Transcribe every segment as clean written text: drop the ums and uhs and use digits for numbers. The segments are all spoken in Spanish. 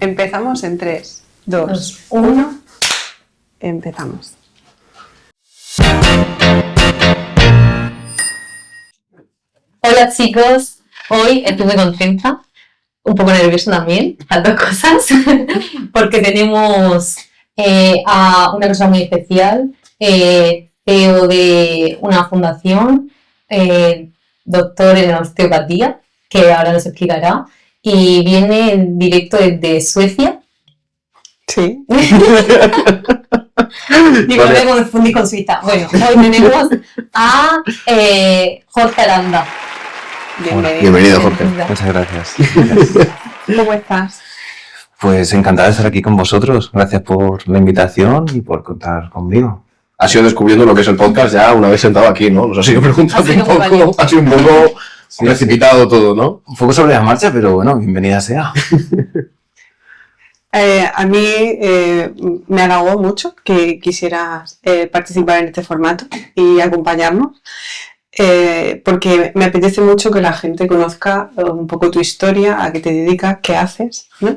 Empezamos en 3, 2, 1. Empezamos. Hola chicos, hoy estoy muy contenta, un poco nerviosa también, las dos cosas, porque tenemos a una persona muy especial, CEO de una fundación, doctor en osteopatía, que ahora nos explicará, y viene en directo desde Suecia. Sí. Digo, me confundí con Suiza. Bueno, hoy tenemos a Jorge Aranda. Bienvenido, Jorge. Muchas gracias. ¿Cómo estás? Pues encantado de estar aquí con vosotros. Gracias por la invitación y por contar conmigo. Has ido descubriendo lo que es el podcast ya una vez sentado aquí, ¿no? Nos has ido preguntando un poco. Ha sido un poco precipitado todo, ¿no? Un poco sobre la marcha, pero bueno, bienvenida sea. A mí me halagó mucho que quisieras participar en este formato y acompañarnos, porque me apetece mucho que la gente conozca un poco tu historia, a qué te dedicas, qué haces, ¿no?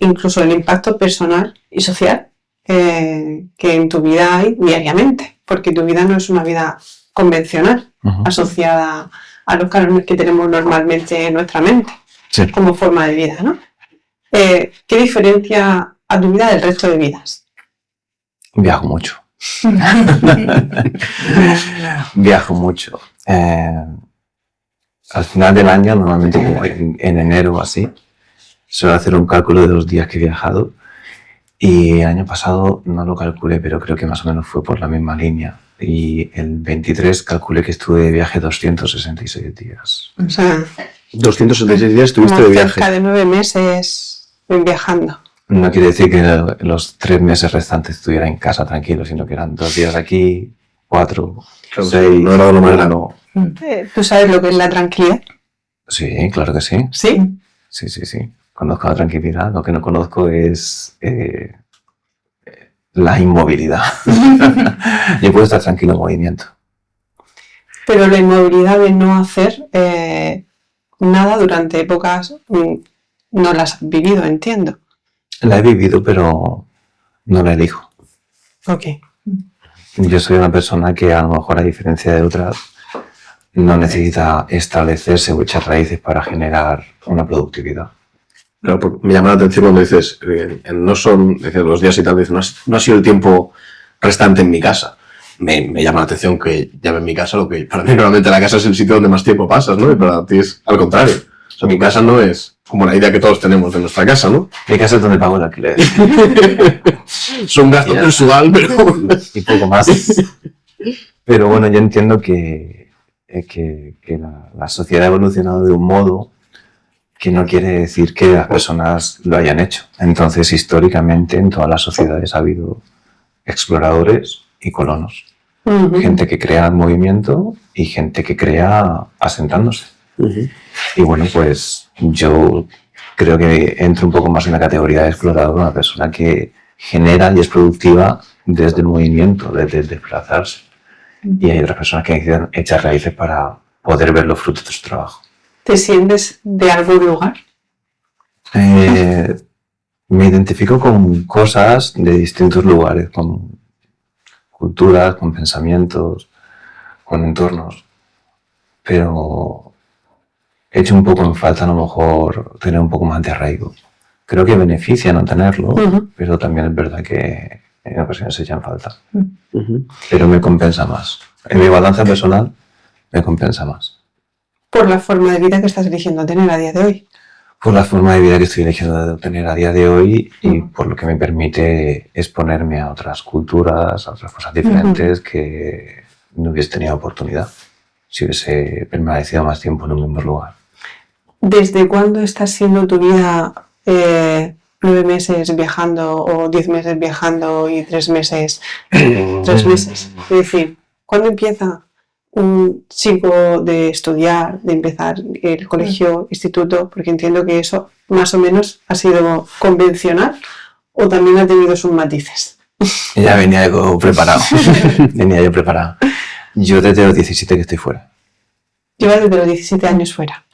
Incluso el impacto personal y social que en tu vida hay diariamente, porque tu vida no es una vida convencional, asociada a los cánones que tenemos normalmente en nuestra mente, Sí. como forma de vida, ¿no? ¿Qué diferencia a tu vida del resto de vidas? Viajo mucho. Viajo mucho. Al final del año, normalmente como en enero o así, suelo hacer un cálculo de los días que he viajado. Y el año pasado no lo calculé, pero creo que más o menos fue por la misma línea. Y el 23 calculé que estuve de viaje 266 días. O sea, 266 días estuviste como de viaje. cerca de 9 meses viajando. No quiere decir que los 3 meses restantes estuviera en casa tranquilo, sino que eran 2 días aquí, 4, Claro, 6... no era de lo más grande. no. ¿Tú sabes lo que es la tranquilidad? Sí, claro que sí. ¿Sí? Sí. Conozco la tranquilidad. Lo que no conozco es la inmovilidad. Yo puedo estar tranquilo en movimiento. Pero la inmovilidad de no hacer nada durante épocas no las has vivido, entiendo. La he vivido, pero no la elijo. Ok. Yo soy una persona que a lo mejor, a diferencia de otras, no necesita establecerse o echar raíces para generar una productividad. Claro, porque me llama la atención cuando dices, no son los días y tal, dices, no ha sido el tiempo restante en mi casa. Me llama la atención que llame en mi casa lo que para mí normalmente la casa es el sitio donde más tiempo pasas, ¿no? Y para ti es al contrario. O sea, mi casa no es como la idea que todos tenemos de nuestra casa, ¿no? Mi casa es donde pago el alquiler. Es un gasto mensual, pero... Y poco más. Pero bueno, yo entiendo que la sociedad ha evolucionado de un modo que no quiere decir que las personas lo hayan hecho. Entonces, históricamente, en todas las sociedades ha habido exploradores y colonos. Gente que crea movimiento y gente que crea asentándose. Y bueno, pues yo creo que entro un poco más en la categoría de explorador, una persona que genera y es productiva desde el movimiento, desde el desplazarse. Y hay otras personas que necesitan echar raíces para poder ver los frutos de su trabajo. ¿Te sientes de algún lugar? Me identifico con cosas de distintos lugares, con culturas, con pensamientos, con entornos, pero he hecho un poco en falta a lo mejor tener un poco más de arraigo. Creo que beneficia no tenerlo, pero también es verdad que en ocasiones se echa en falta. Pero me compensa más. En mi balanza personal me compensa más. Por la forma de vida que estás eligiendo tener a día de hoy. Por la forma de vida que estoy eligiendo tener a día de hoy y por lo que me permite exponerme a otras culturas, a otras cosas diferentes que no hubiese tenido oportunidad si hubiese permanecido más tiempo en un mismo lugar. ¿Desde cuándo está siendo tu vida 9 meses viajando o 10 meses viajando y 3 meses? 3 meses. Es decir, ¿cuándo empieza un chico de estudiar, de empezar el colegio, instituto? Porque entiendo que eso más o menos ha sido convencional o también ha tenido sus matices. Ya venía yo preparado. Yo desde los 17 que estoy fuera. Llevas desde los 17 años fuera.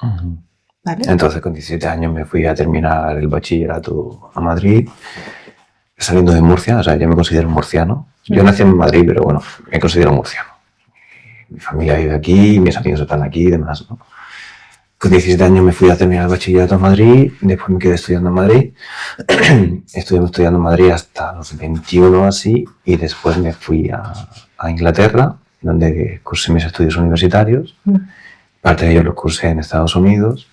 ¿Vale? Entonces con 17 años me fui a terminar el bachillerato a Madrid, saliendo de Murcia, o sea, yo me considero murciano. Yo nací en Madrid, pero bueno, me considero murciano. Mi familia vive aquí, mis amigos están aquí y demás, ¿no? Con 17 años me fui a terminar el bachillerato a Madrid, después me quedé estudiando en Madrid. Estuve estudiando en Madrid hasta los 21 así, y después me fui a Inglaterra, donde cursé mis estudios universitarios. Parte de ellos los cursé en Estados Unidos,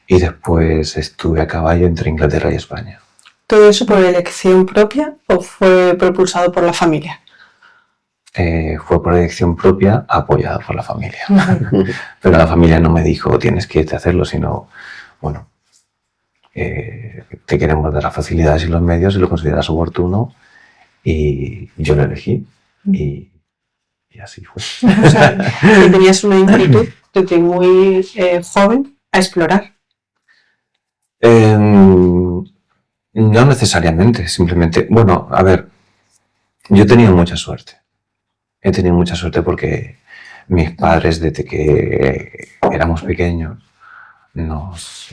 y después estuve a caballo entre Inglaterra y España. ¿Todo eso por elección propia o fue propulsado por la familia? Fue por elección propia, apoyado por la familia. Pero la familia no me dijo tienes que irte a hacerlo, sino, bueno, te queremos dar las facilidades y los medios si lo consideras oportuno, y yo lo elegí y así fue. O sea, que tenías una inquietud desde muy joven a explorar. No necesariamente, simplemente, bueno, a ver, yo he tenido mucha suerte. He tenido mucha suerte porque mis padres, desde que éramos pequeños, nos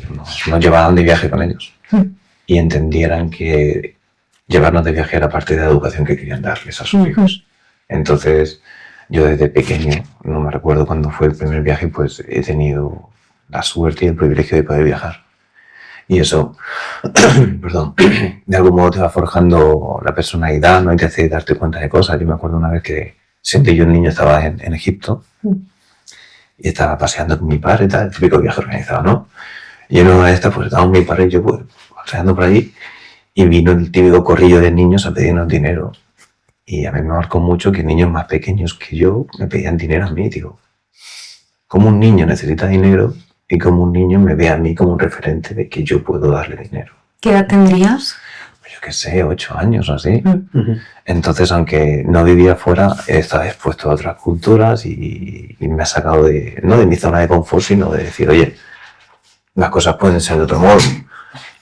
llevaban de viaje con ellos y entendieran que llevarnos de viaje era parte de la educación que querían darles a sus hijos. Entonces, yo desde pequeño, no me recuerdo cuándo fue el primer viaje, pues he tenido la suerte y el privilegio de poder viajar. Y eso, perdón, de algún modo te va forjando la personalidad, ¿no? Y te hace darte cuenta de cosas. Yo me acuerdo una vez que siempre yo, un niño, estaba en Egipto y estaba paseando con mi padre, tal, el típico viaje organizado, ¿no? Y en una de estas, pues estaba mi padre y yo, pues, paseando por allí, y vino el típico corrillo de niños a pedirnos dinero. Y a mí me marcó mucho que niños más pequeños que yo me pedían dinero a mí, digo. Como un niño necesita dinero y como un niño me ve a mí como un referente de que yo puedo darle dinero. ¿Qué edad tendrías? Yo qué sé, 8 años o así. Entonces, aunque no vivía fuera, estaba expuesto a otras culturas y me ha sacado no de mi zona de confort, sino de decir, oye, las cosas pueden ser de otro modo.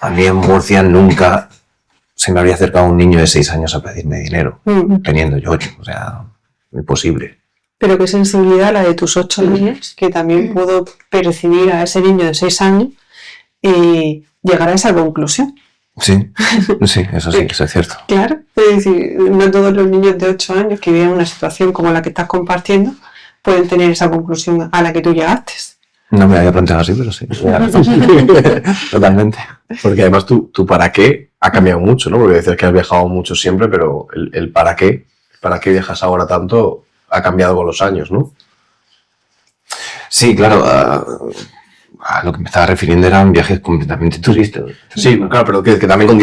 A mí en Murcia nunca se me habría acercado un niño de 6 años a pedirme dinero, teniendo yo 8, o sea, imposible. Pero qué sensibilidad la de tus 8 años, que también pudo percibir a ese niño de 6 años y llegar a esa conclusión. Sí, eso es cierto. Claro, es decir, no todos los niños de 8 años que viven una situación como la que estás compartiendo pueden tener esa conclusión a la que tú llegaste. No me la había planteado así, pero sí. Totalmente. Porque además tu para qué ha cambiado mucho, ¿no? Porque decías que has viajado mucho siempre, pero el para qué viajas ahora tanto ha cambiado con los años, ¿no? Sí, claro. A lo que me estaba refiriendo eran viajes completamente turísticos. Sí, claro, pero que también con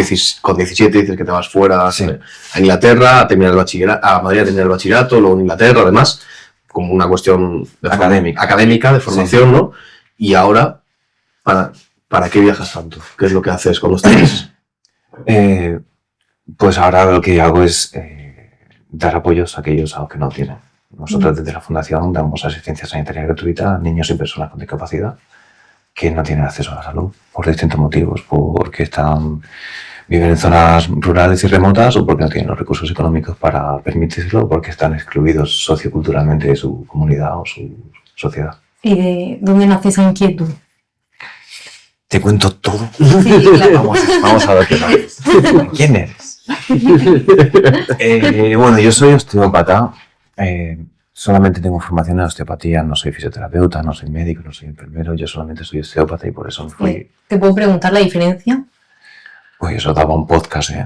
17 dices que te vas fuera a Inglaterra a terminar el bachillerato, a Madrid a terminar el bachillerato, luego en Inglaterra, además, como una cuestión académica de formación, ¿no? Y ahora, ¿para qué viajas tanto? ¿Qué es lo que haces cuando estás? Pues ahora lo que hago es dar apoyos a aquellos a los que no tienen. Nosotros desde la Fundación damos asistencia sanitaria gratuita a niños y personas con discapacidad que no tienen acceso a la salud por distintos motivos, porque viven en zonas rurales y remotas o porque no tienen los recursos económicos para permitírselo o porque están excluidos socioculturalmente de su comunidad o su sociedad. ¿Y de dónde nace esa inquietud? Te cuento todo. Sí, claro. Vamos a ver qué tal. ¿Quién eres? Bueno, yo soy osteópata. Solamente tengo formación en osteopatía, no soy fisioterapeuta, no soy médico, no soy enfermero, yo solamente soy osteópata y por eso me fui. ¿Te puedo preguntar la diferencia? Pues eso daba un podcast, ¿eh?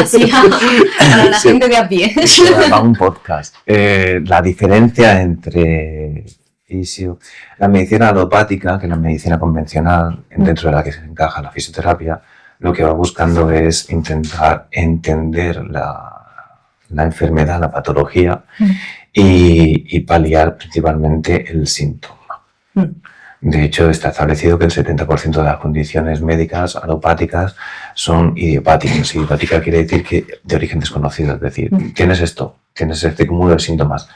Así para la gente de a pie. Eso daba un podcast. La diferencia entre la medicina alopática, que es la medicina convencional, dentro de la que se encaja la fisioterapia, lo que va buscando es intentar entender la enfermedad, la patología y paliar principalmente el síntoma. De hecho, está establecido que el 70% de las condiciones médicas alopáticas son idiopáticas. Idiopática quiere decir que de origen desconocido, es decir, tienes esto, tienes este cúmulo de síntomas.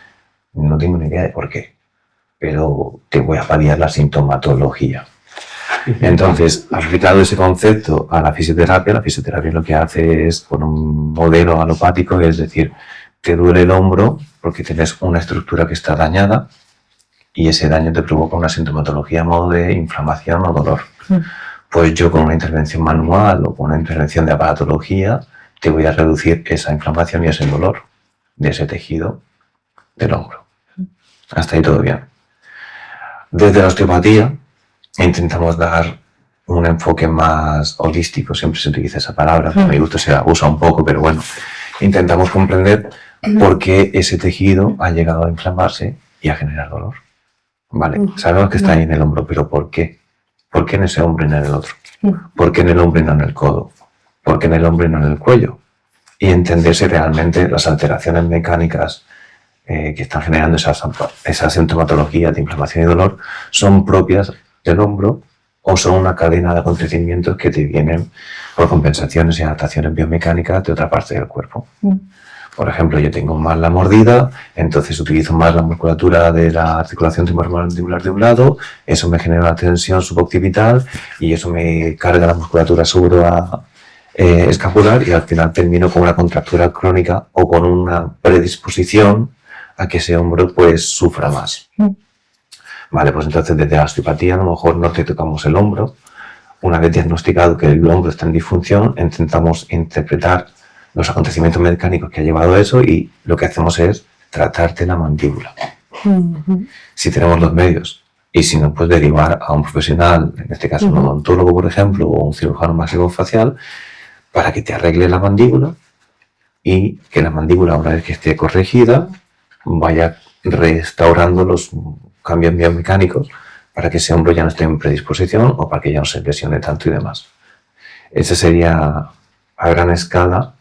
No tengo ni idea de por qué, pero te voy a paliar la sintomatología. Entonces, aplicado ese concepto a la fisioterapia lo que hace es, con un modelo alopático, es decir, te duele el hombro porque tienes una estructura que está dañada y ese daño te provoca una sintomatología a modo de inflamación o dolor. Pues yo con una intervención manual o con una intervención de aparatología te voy a reducir esa inflamación y ese dolor de ese tejido del hombro. Hasta ahí todo bien. Desde la osteopatía intentamos dar un enfoque más holístico, siempre se utiliza esa palabra, a mi gusto se la usa un poco, pero bueno, intentamos comprender por qué ese tejido ha llegado a inflamarse y a generar dolor. Vale, sabemos que está ahí en el hombro, pero ¿por qué? ¿Por qué en ese hombro y no en el otro? ¿Por qué en el hombro y no en el codo? ¿Por qué en el hombro y no en el cuello? Y entender si realmente las alteraciones mecánicas que están generando esa sintomatología de inflamación y dolor son propias del hombro o son una cadena de acontecimientos que te vienen por compensaciones y adaptaciones biomecánicas de otra parte del cuerpo. Por ejemplo, yo tengo más la mordida, entonces utilizo más la musculatura de la articulación temporomandibular de un lado, eso me genera una tensión suboccipital y eso me carga la musculatura escapular y al final termino con una contractura crónica o con una predisposición a que ese hombro pues sufra más. Vale, pues entonces desde la osteopatía a lo mejor no te tocamos el hombro. Una vez diagnosticado que el hombro está en disfunción, intentamos interpretar los acontecimientos mecánicos que ha llevado a eso y lo que hacemos es tratarte la mandíbula. Si tenemos los medios y si no, pues derivar a un profesional, en este caso un odontólogo por ejemplo o un cirujano maxilofacial para que te arregle la mandíbula y que la mandíbula, una vez que esté corregida, vaya restaurando los cambios biomecánicos para que ese hombro ya no esté en predisposición o para que ya no se lesione tanto y demás. Esa sería a gran escala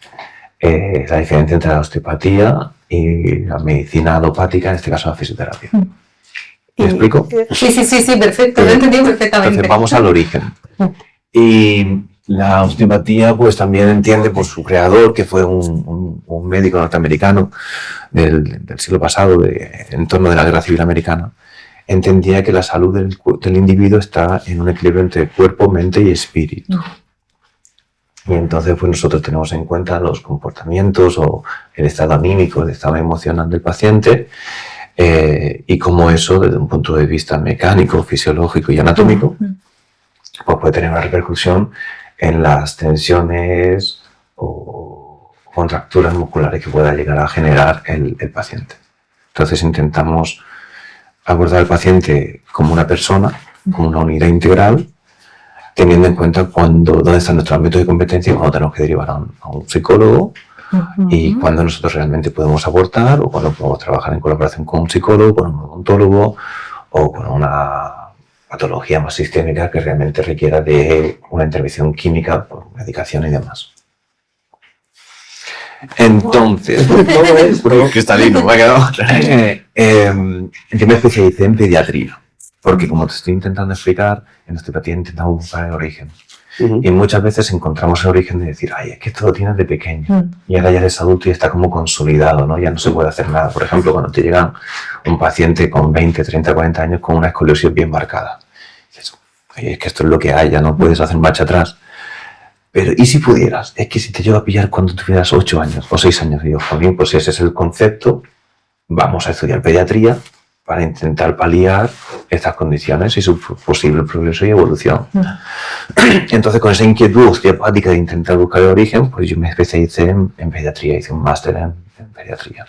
la diferencia entre la osteopatía y la medicina alopática, en este caso la fisioterapia. ¿Me explico? Sí, perfecto, lo he entendido perfectamente. Entonces vamos al origen. Y la osteopatía pues también entiende por su creador, que fue un médico norteamericano del siglo pasado, en torno de la Guerra Civil Americana, entendía que la salud del individuo está en un equilibrio entre cuerpo, mente y espíritu. Y entonces pues nosotros tenemos en cuenta los comportamientos o el estado anímico, el estado emocional del paciente y cómo eso desde un punto de vista mecánico, fisiológico y anatómico pues puede tener una repercusión en las tensiones o contracturas musculares que pueda llegar a generar el paciente. Entonces intentamos abordar al paciente como una persona, como una unidad integral, teniendo en cuenta dónde están nuestros ámbitos de competencia y cuándo tenemos que derivar a un psicólogo y cuándo nosotros realmente podemos aportar o cuándo podemos trabajar en colaboración con un psicólogo, con un odontólogo o con una patología más sistémica que realmente requiera de una intervención química por medicación y demás. Entonces, todo esto cristalino, me ha quedado. Yo me especialicé en pediatría, porque como te estoy intentando explicar, en osteopatía intentamos buscar el origen. Y muchas veces encontramos el origen de decir, ay, es que esto lo tienes de pequeño, y ahora ya eres adulto y está como consolidado, ¿no? Ya no se puede hacer nada. Por ejemplo, cuando te llega un paciente con 20, 30, 40 años con una escoliosis bien marcada, dices, oye, es que esto es lo que hay, ya no puedes hacer marcha atrás. Pero, ¿y si pudieras? Es que si te lleva a pillar cuando tuvieras 8 años o 6 años, y digo, bien, pues ese es el concepto, vamos a estudiar pediatría para intentar paliar estas condiciones y su posible progreso y evolución. Entonces, con esa inquietud osteopática de intentar buscar el origen, pues yo me especialicé en pediatría, hice un máster en pediatría.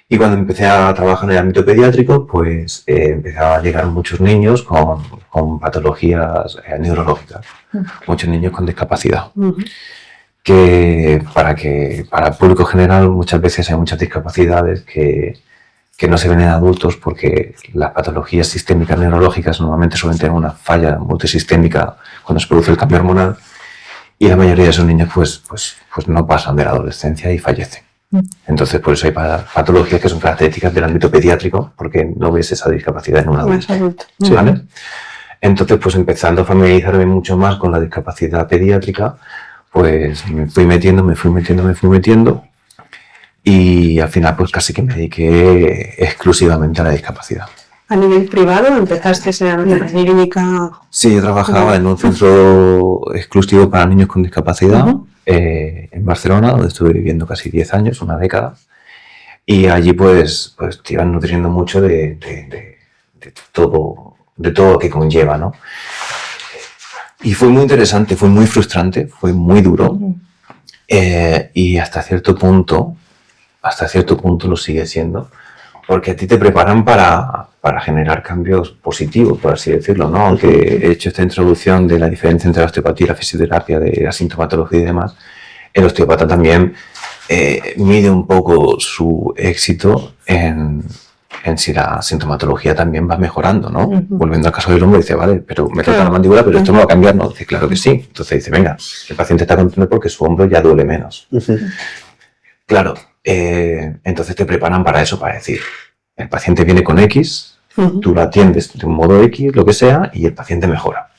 Y cuando empecé a trabajar en el ámbito pediátrico, pues empezaban a llegar muchos niños con patologías neurológicas, muchos niños con discapacidad. Que para el público general muchas veces hay muchas discapacidades que no se ven en adultos porque las patologías sistémicas neurológicas normalmente suelen tener una falla multisistémica cuando se produce el cambio hormonal y la mayoría de esos niños pues no pasan de la adolescencia y fallecen. Entonces por eso hay patologías que son características del ámbito pediátrico porque no ves esa discapacidad en un adulto. ¿Sí? ¿Vale? Entonces pues empezando a familiarizarme mucho más con la discapacidad pediátrica, pues me fui metiendo y al final pues casi que me dediqué exclusivamente a la discapacidad. ¿A nivel privado empezaste en la clínica? Sí, yo trabajaba en un centro exclusivo para niños con discapacidad en Barcelona, donde estuve viviendo casi 10 años, una década. Y allí pues te iban nutriendo mucho de todo lo que conlleva, ¿no? Y fue muy interesante, fue muy frustrante, fue muy duro. Y hasta cierto punto lo sigue siendo, porque a ti te preparan para generar cambios positivos, por así decirlo, ¿no? Aunque he hecho esta introducción de la diferencia entre la osteopatía y la fisioterapia, de la sintomatología y demás, el osteopata también mide un poco su éxito en si la sintomatología también va mejorando, ¿no? Volviendo al caso del hombro, dice, vale, pero me toca la mandíbula, pero esto no va a cambiar, ¿no? Dice, claro que sí. Entonces dice, venga, el paciente está contento porque su hombro ya duele menos. Claro, entonces te preparan para eso, para decir, el paciente viene con X, tú lo atiendes de un modo X, lo que sea, y el paciente mejora.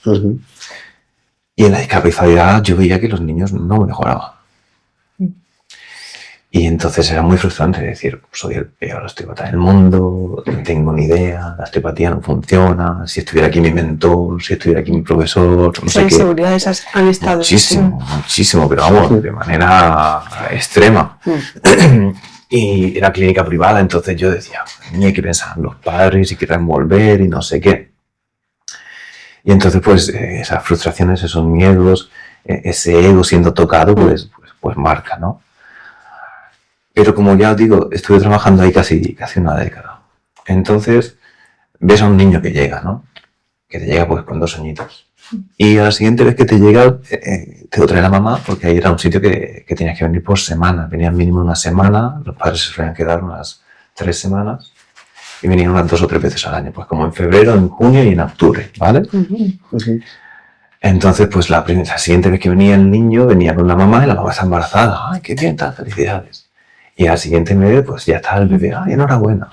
Y en la discapacidad yo veía que los niños no mejoraban. Y entonces era muy frustrante decir, soy el peor osteopata del mundo, no tengo ni idea, la osteopatía no funciona, si estuviera aquí mi mentor, si estuviera aquí mi profesor, no sé qué. Inseguridades han estado. Muchísimo, pero vamos, de manera extrema. Y era clínica privada, entonces yo decía, ni hay que pensar en los padres y querrán volver y no sé qué. Y entonces pues esas frustraciones, esos miedos, ese ego siendo tocado, pues marca, ¿no? Pero como ya os digo, estuve trabajando ahí casi una década. Entonces, ves a un niño que llega, ¿no? Que te llega pues con 2 añitos. Y a la siguiente vez que te llega, te lo trae la mamá, porque ahí era un sitio que tenías que venir por semana. Venían mínimo una semana, los padres se solían quedar unas 3 semanas, y venían unas 2 o 3 veces al año, pues como en febrero, en junio y en octubre, ¿vale? Entonces, pues la siguiente vez que venía el niño, venía con la mamá y la mamá está embarazada. ¡Ay, qué bien, tal, felicidades! Y al siguiente mes, pues ya está el bebé, ¡ay, enhorabuena!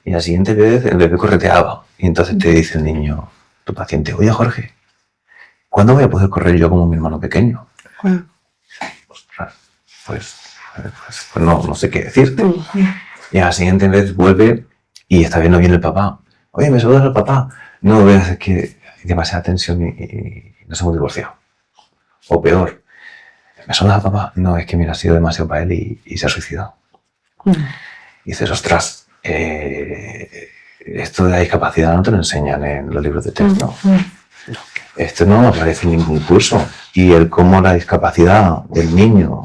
Y al siguiente vez el bebé correteaba. Y entonces te dice el niño, tu paciente, oye Jorge, ¿cuándo voy a poder correr yo como mi hermano pequeño? Pues no sé qué decirte. Y a la siguiente vez vuelve y está viendo bien el papá. Oye, ¿me saludas al papá? No, veas que hay demasiada tensión y nos hemos divorciado. O peor, ¿me saludas al papá? No, es que mira, ha sido demasiado para él y se ha suicidado. Y dices, ostras, esto de la discapacidad no te lo enseñan en los libros de texto. Esto no aparece en ningún curso. Y el cómo la discapacidad del niño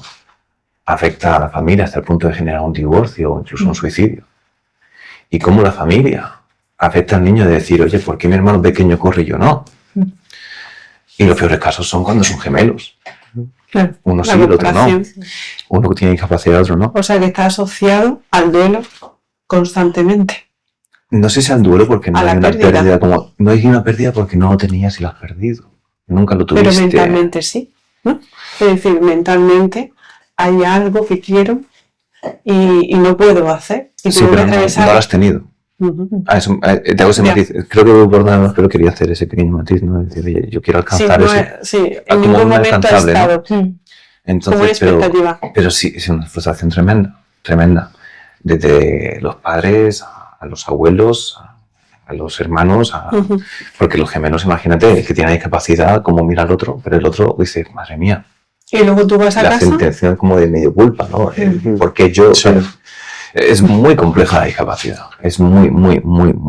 afecta a la familia hasta el punto de generar un divorcio o incluso un suicidio. Y cómo la familia afecta al niño de decir, oye, ¿por qué mi hermano pequeño corre y yo no? Y los peores casos son cuando son gemelos. Claro, uno sí, el otro no. Uno que tiene discapacidad, el otro no. O sea, que está asociado al duelo constantemente. No sé si al duelo porque no hay una pérdida como... No hay una pérdida porque no lo tenías y lo has perdido. Nunca lo tuviste. Pero mentalmente sí, ¿no? Es decir, mentalmente hay algo que quiero y no puedo hacer. Y sí, pero no lo has tenido. Eso, te hago ese matiz. Creo que por nada más, pero quería hacer ese pequeño matiz, ¿no? Decir, oye, yo quiero alcanzar en ningún momento ha estado. ¿no? Entonces, pero sí, es una frustración tremenda. Desde los padres a los abuelos, a los hermanos, porque los gemelos, imagínate, el que tiene discapacidad, como mira al otro, pero el otro dice, madre mía. Y luego tú vas a casa. La sentencia como de medio culpa, ¿no? Porque yo... Es muy compleja la discapacidad, es muy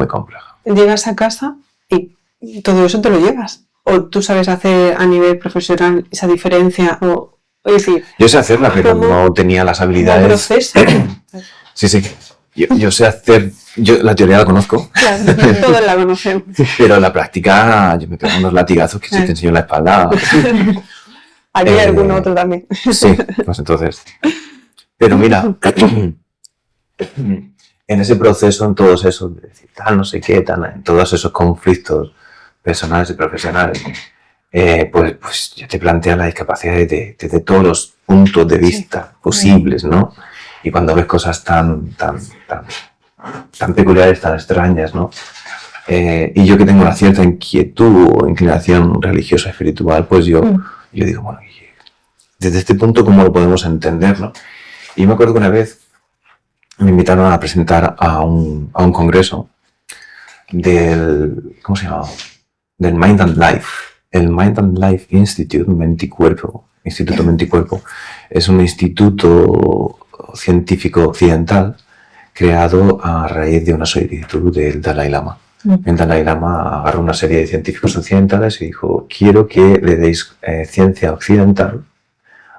compleja. Llegas a casa y todo eso te lo llevas. O tú sabes hacer a nivel profesional esa diferencia, es decir... Yo sé hacerla, pero no tenía las habilidades... proceso. Sí. Yo sé hacer... Yo la teoría la conozco. Claro, todos la conocemos. Pero la práctica, yo me pego unos latigazos que si te enseño la espalda... Hay algún otro también. Sí, pues entonces... Pero mira... En ese proceso, en todos esos, de decir, tal, no sé qué, tal, en todos esos conflictos personales y profesionales, pues ya te planteas la discapacidad desde todos los puntos de vista posibles, ¿no? Y cuando ves cosas tan peculiares, tan extrañas, ¿no? Y yo que tengo una cierta inquietud o inclinación religiosa, espiritual, pues yo digo, bueno, desde este punto, ¿cómo lo podemos entender, no? Y me acuerdo que una vez me invitaron a presentar a un congreso del, ¿cómo se llama? Del Mind and Life. El Mind and Life Institute, Instituto Mente y Cuerpo, es un instituto científico occidental creado a raíz de una solicitud del Dalai Lama. El Dalai Lama agarró una serie de científicos occidentales y dijo: quiero que le deis ciencia occidental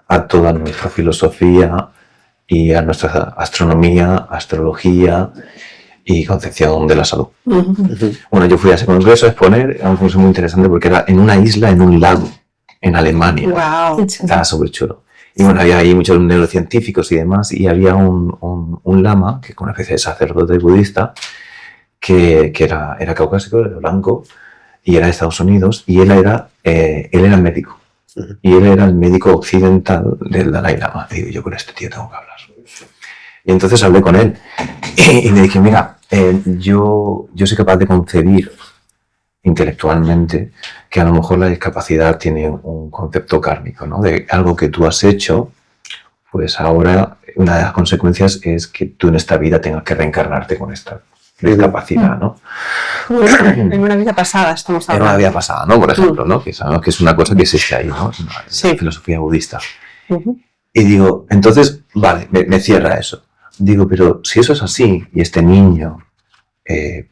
a toda nuestra filosofía y a nuestra astronomía, astrología y concepción de la salud. Bueno, yo fui a ese congreso a exponer, era un congreso muy interesante porque era en una isla, en un lago, en Alemania. Wow. Estaba súper chulo. Y bueno, había ahí muchos neurocientíficos y demás, y había un lama, que es una especie de sacerdote budista, que era caucásico, era blanco, y era de Estados Unidos, y él era médico. Y él era el médico occidental del Dalai Lama. Y digo, yo con este tío tengo que hablar. Y entonces hablé con él y le dije: mira, yo soy capaz de concebir intelectualmente que a lo mejor la discapacidad tiene un concepto kármico, ¿no? De algo que tú has hecho, pues ahora una de las consecuencias es que tú en esta vida tengas que reencarnarte con esta discapacidad, ¿no? En una vida pasada estamos hablando. En una vida pasada, ¿no? Por ejemplo, ¿no? Que sabemos que es una cosa que existe ahí, ¿no? En la filosofía budista. Y digo, entonces, vale, me cierra eso. Digo, pero si eso es así, y este niño,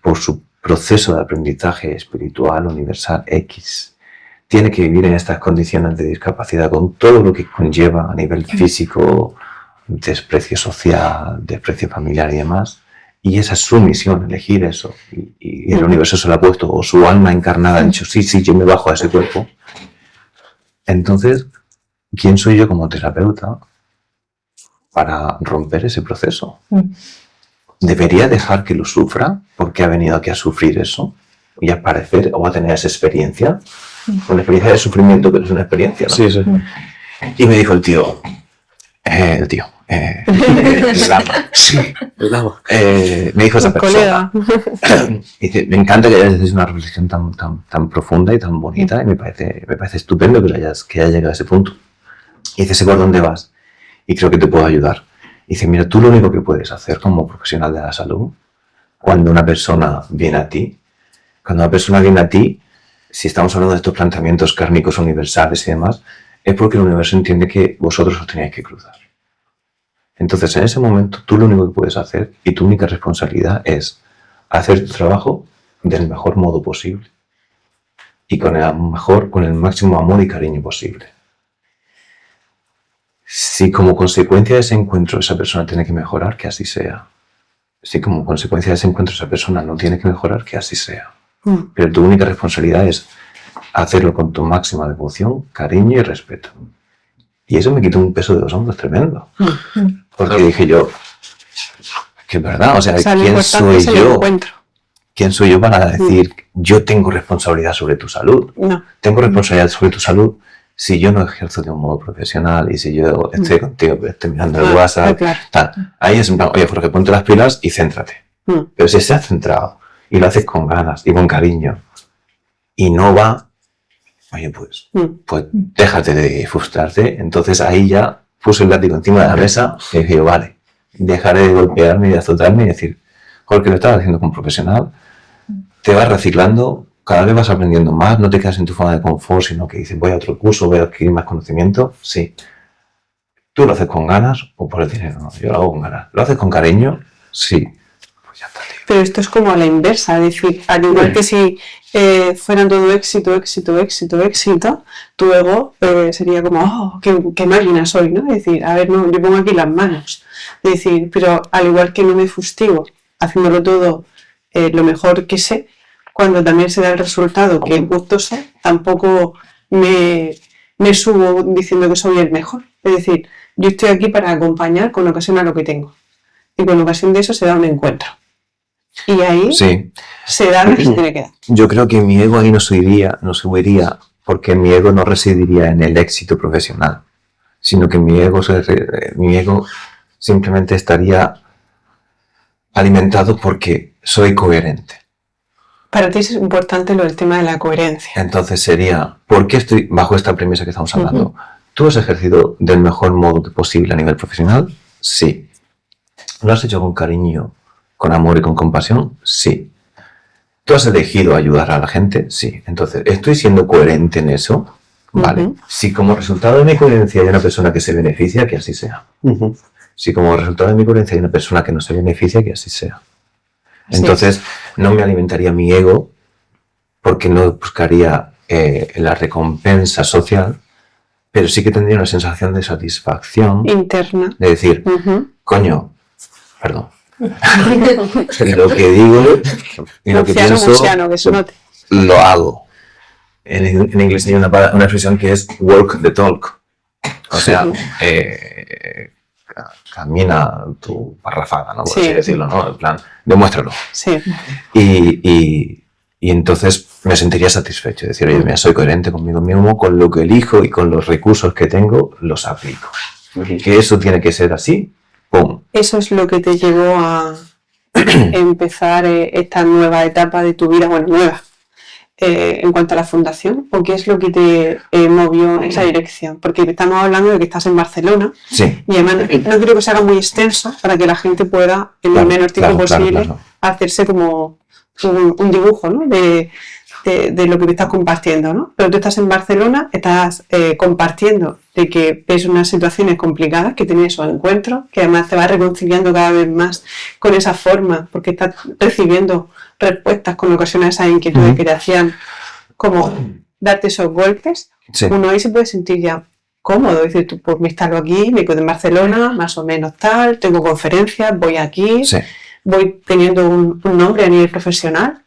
por su proceso de aprendizaje espiritual universal X, tiene que vivir en estas condiciones de discapacidad con todo lo que conlleva a nivel físico, desprecio social, desprecio familiar y demás, y esa es su misión, elegir eso, y el universo se lo ha puesto, o su alma encarnada ha dicho: sí, yo me bajo a ese cuerpo. Entonces, ¿quién soy yo como terapeuta para romper ese proceso? ¿Debería dejar que lo sufra porque ha venido aquí a sufrir eso y a parecer o a tener esa experiencia? Una experiencia de sufrimiento, pero es una experiencia, ¿no? Sí. Y me dijo el Lama. Sí, el Lama. Me dijo esa Un persona. Dice: me encanta que hayas hecho una reflexión tan profunda y tan bonita, y me parece estupendo que hayas llegado a ese punto. Y dice: sé por dónde vas y creo que te puedo ayudar. Y dice: mira, tú lo único que puedes hacer como profesional de la salud, cuando una persona viene a ti, si estamos hablando de estos planteamientos kármicos universales y demás, es porque el universo entiende que vosotros os teníais que cruzar. Entonces, en ese momento, tú lo único que puedes hacer, y tu única responsabilidad, es hacer tu trabajo del mejor modo posible y con el máximo amor y cariño posible. Si como consecuencia de ese encuentro esa persona tiene que mejorar, que así sea. Si como consecuencia de ese encuentro esa persona no tiene que mejorar, que así sea. Pero tu única responsabilidad es hacerlo con tu máxima devoción, cariño y respeto. Y eso me quitó un peso de los hombros tremendo. Porque dije yo, que es verdad, o sea, ¿quién soy yo? ¿Quién soy yo para decir, yo tengo responsabilidad sobre tu salud? No. Tengo responsabilidad sobre tu salud si yo no ejerzo de un modo profesional y si yo estoy contigo, estoy mirando el WhatsApp, tal. Ahí es en plan: oye, Jorge, ponte las pilas y céntrate. Pero si estás centrado y lo haces con ganas y con cariño y no va, oye, pues déjate de frustrarte. Entonces ahí ya puse el látigo encima de la mesa y dije yo: vale, dejaré de golpearme y de azotarme y decir: Jorge, lo estás haciendo como profesional, te vas reciclando, cada vez vas aprendiendo más, no te quedas en tu zona de confort, sino que dices: voy a otro curso, voy a adquirir más conocimiento. Sí. ¿Tú lo haces con ganas o por el dinero? No, yo lo hago con ganas. ¿Lo haces con cariño? Sí. Pues ya está, tío. Pero esto es como a la inversa, es decir, al igual que si fueran todo éxito, tu ego sería como: oh, qué máquina soy, ¿no? Es decir, a ver, no, yo pongo aquí las manos. Es decir, pero al igual que no me fustigo haciéndolo todo lo mejor que sé, cuando también se da el resultado que es gustoso, tampoco me subo diciendo que soy el mejor. Es decir, yo estoy aquí para acompañar con ocasión a lo que tengo. Y con ocasión de eso se da un encuentro. Y ahí se da lo que se tiene que dar. Yo creo que mi ego ahí no subiría, porque mi ego no residiría en el éxito profesional, sino que mi ego simplemente estaría alimentado porque soy coherente. Para ti es importante lo del tema de la coherencia. Entonces sería: ¿por qué estoy bajo esta premisa que estamos hablando? ¿Tú has ejercido del mejor modo posible a nivel profesional? Sí. ¿Lo has hecho con cariño, con amor y con compasión? Sí. ¿Tú has elegido ayudar a la gente? Sí. Entonces, ¿estoy siendo coherente en eso? Vale. Si como resultado de mi coherencia hay una persona que se beneficia, que así sea. Si como resultado de mi coherencia hay una persona que no se beneficia, que así sea. Entonces, no me alimentaría mi ego porque no buscaría la recompensa social, pero sí que tendría una sensación de satisfacción interna. de decir, Ujú. coño, perdón, lo que digo y lo que Murciano, pienso murciano, que se note. lo hago. En inglés hay una expresión que es walk the talk. O sea, camina tu parrafada, ¿no? Por así decirlo, ¿no? En plan, demuéstralo. Sí. Y entonces me sentiría satisfecho. Decir, oye, mira, soy coherente conmigo mismo, con lo que elijo y con los recursos que tengo, los aplico. Que eso tiene que ser así, ¡pum! Eso es lo que te llevó a empezar esta nueva etapa de tu vida, bueno, nueva, en cuanto a la fundación, ¿o qué es lo que te movió en esa dirección? Porque estamos hablando de que estás en Barcelona, sí. Y además no quiero que se haga muy extenso para que la gente pueda, en el menor tiempo posible, hacerse como un dibujo, ¿no? de lo que te estás compartiendo, ¿no? Pero tú estás en Barcelona, estás compartiendo de que ves unas situaciones complicadas, que tienes esos encuentros, que además te vas reconciliando cada vez más con esa forma, porque estás recibiendo respuestas con ocasión a esas inquietudes que te hacían como darte esos golpes. Sí. Uno ahí se puede sentir ya cómodo, dices tú, pues me instalo aquí, me quedo en Barcelona, más o menos tal, tengo conferencias, voy aquí, voy teniendo un nombre a nivel profesional.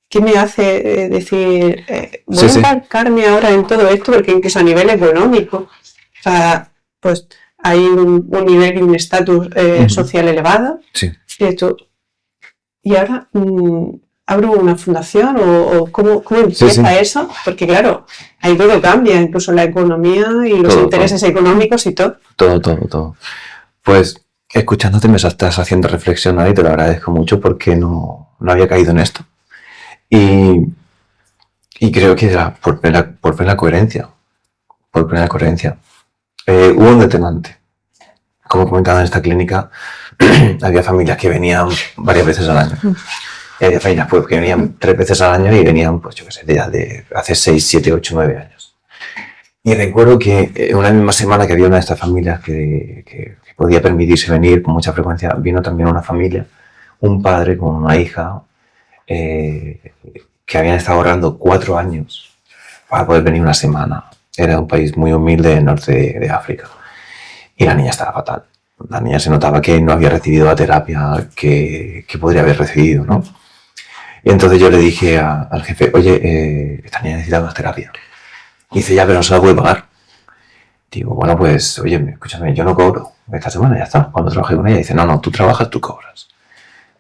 ¿Qué me hace decir, voy a embarcarme ahora en todo esto? Porque incluso a nivel económico, o sea, pues hay un nivel y un estatus social elevado. Sí. Y ahora abro una fundación o ¿cómo empieza eso? Porque claro, ahí todo cambia, incluso la economía y los intereses económicos y todo. Todo. Pues escuchándote me estás haciendo reflexionar y te lo agradezco mucho porque no había caído en esto. Y creo que era por plena coherencia. Hubo un detonante. Como comentaba en esta clínica, había familias que venían varias veces al año. Y había familias pues, que venían 3 veces al año y venían, pues yo qué sé, de hace 6, 7, 8, 9 años. Y recuerdo que en una misma semana que había una de estas familias que podía permitirse venir con mucha frecuencia, vino también una familia, un padre con una hija, que habían estado ahorrando 4 años para poder venir una semana. Era un país muy humilde del norte de África. Y la niña estaba fatal. La niña se notaba que no había recibido la terapia que podría haber recibido, ¿no? Y entonces yo le dije al jefe, oye, esta niña necesita más terapia. Y dice, ya, pero no se la puede pagar. Digo, bueno, pues, oye, escúchame, yo no cobro. Esta semana ya está. Cuando trabajé con ella, dice, no, tú trabajas, tú cobras.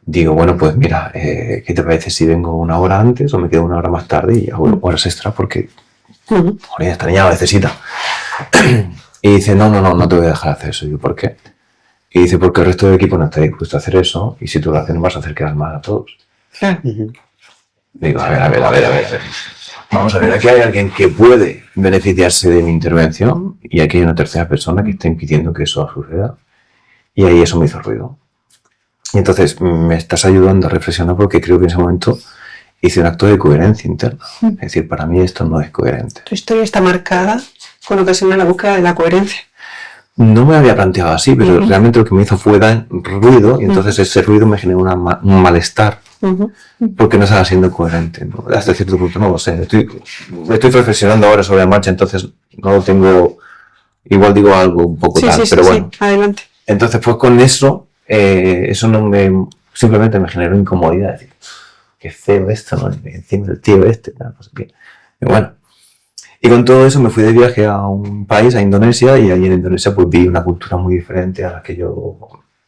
Digo, bueno, pues mira, ¿qué te parece si vengo 1 hora antes o me quedo 1 hora más tarde y hago horas extra porque joder, esta niña lo necesita? Y dice, no te voy a dejar hacer eso. Digo, ¿por qué? Y dice, porque el resto del equipo no está dispuesto a hacer eso y si tú lo haces vas a hacer quedar mal a todos. Digo, a ver. Vamos a ver, aquí hay alguien que puede beneficiarse de mi intervención y aquí hay una tercera persona que está impidiendo que eso suceda. Y ahí eso me hizo ruido. Y entonces me estás ayudando a reflexionar porque creo que en ese momento hice un acto de coherencia interna. Es decir, para mí esto no es coherente. Tu historia está marcada con ocasión a la búsqueda de la coherencia. No me había planteado así, pero realmente lo que me hizo fue dar ruido y entonces ese ruido me generó un malestar porque no estaba siendo coherente, ¿no? Hasta cierto punto no lo sé. Estoy reflexionando ahora sobre la marcha, entonces no lo tengo... Igual digo algo un poco pero bueno. Sí, adelante. Entonces pues con eso simplemente me generó incomodidad. Decir, qué feo esto, ¿no? Encima del tío no sé qué. Y bueno, y con todo eso me fui de viaje a un país, a Indonesia, y allí en Indonesia pues vi una cultura muy diferente a la que yo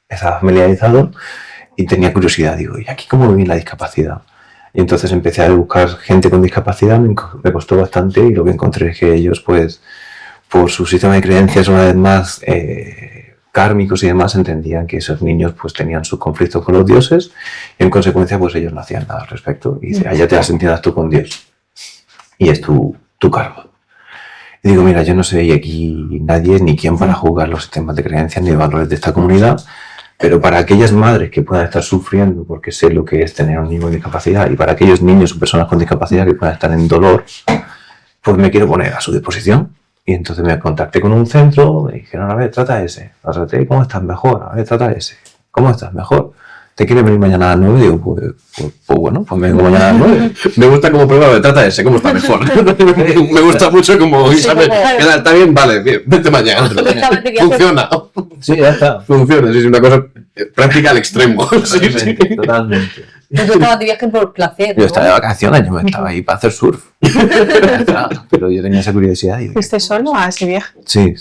estaba familiarizado y tenía curiosidad. Digo, ¿y aquí cómo vive la discapacidad? Y entonces empecé a buscar gente con discapacidad, me costó bastante y lo que encontré es que ellos pues por su sistema de creencias una vez más kármicos y demás entendían que esos niños pues tenían sus conflictos con los dioses y en consecuencia pues ellos no hacían nada al respecto y dice, ya te las entiendas tú con Dios y es tu karma. Y digo, mira, yo no soy aquí nadie ni quien para juzgar los sistemas de creencias ni de valores de esta comunidad, pero para aquellas madres que puedan estar sufriendo porque sé lo que es tener un niño con discapacidad y para aquellos niños o personas con discapacidad que puedan estar en dolor, pues me quiero poner a su disposición Y entonces me contacté con un centro, me dijeron, a ver, trata ese. Lo traté, ¿cómo estás? Mejor. A ver, trata ese. ¿Cómo estás? Mejor. ¿Te quieres venir mañana a las 9? Digo, pues bueno, pues me vengo mañana a las 9. Me gusta como prueba de trata ese, ¿cómo está mejor? Me gusta mucho como Isabel. Está bien, vale, bien, vete mañana. Funciona. Sí, ya está. Funciona, sí, es una cosa práctica al extremo. Totalmente, totalmente. Tú estabas de viaje por placer, Yo ¿no? estaba de vacaciones, yo me estaba ahí para hacer surf. Ya está, pero yo tenía esa curiosidad. Y ¿Fuiste solo a ese viaje? sí.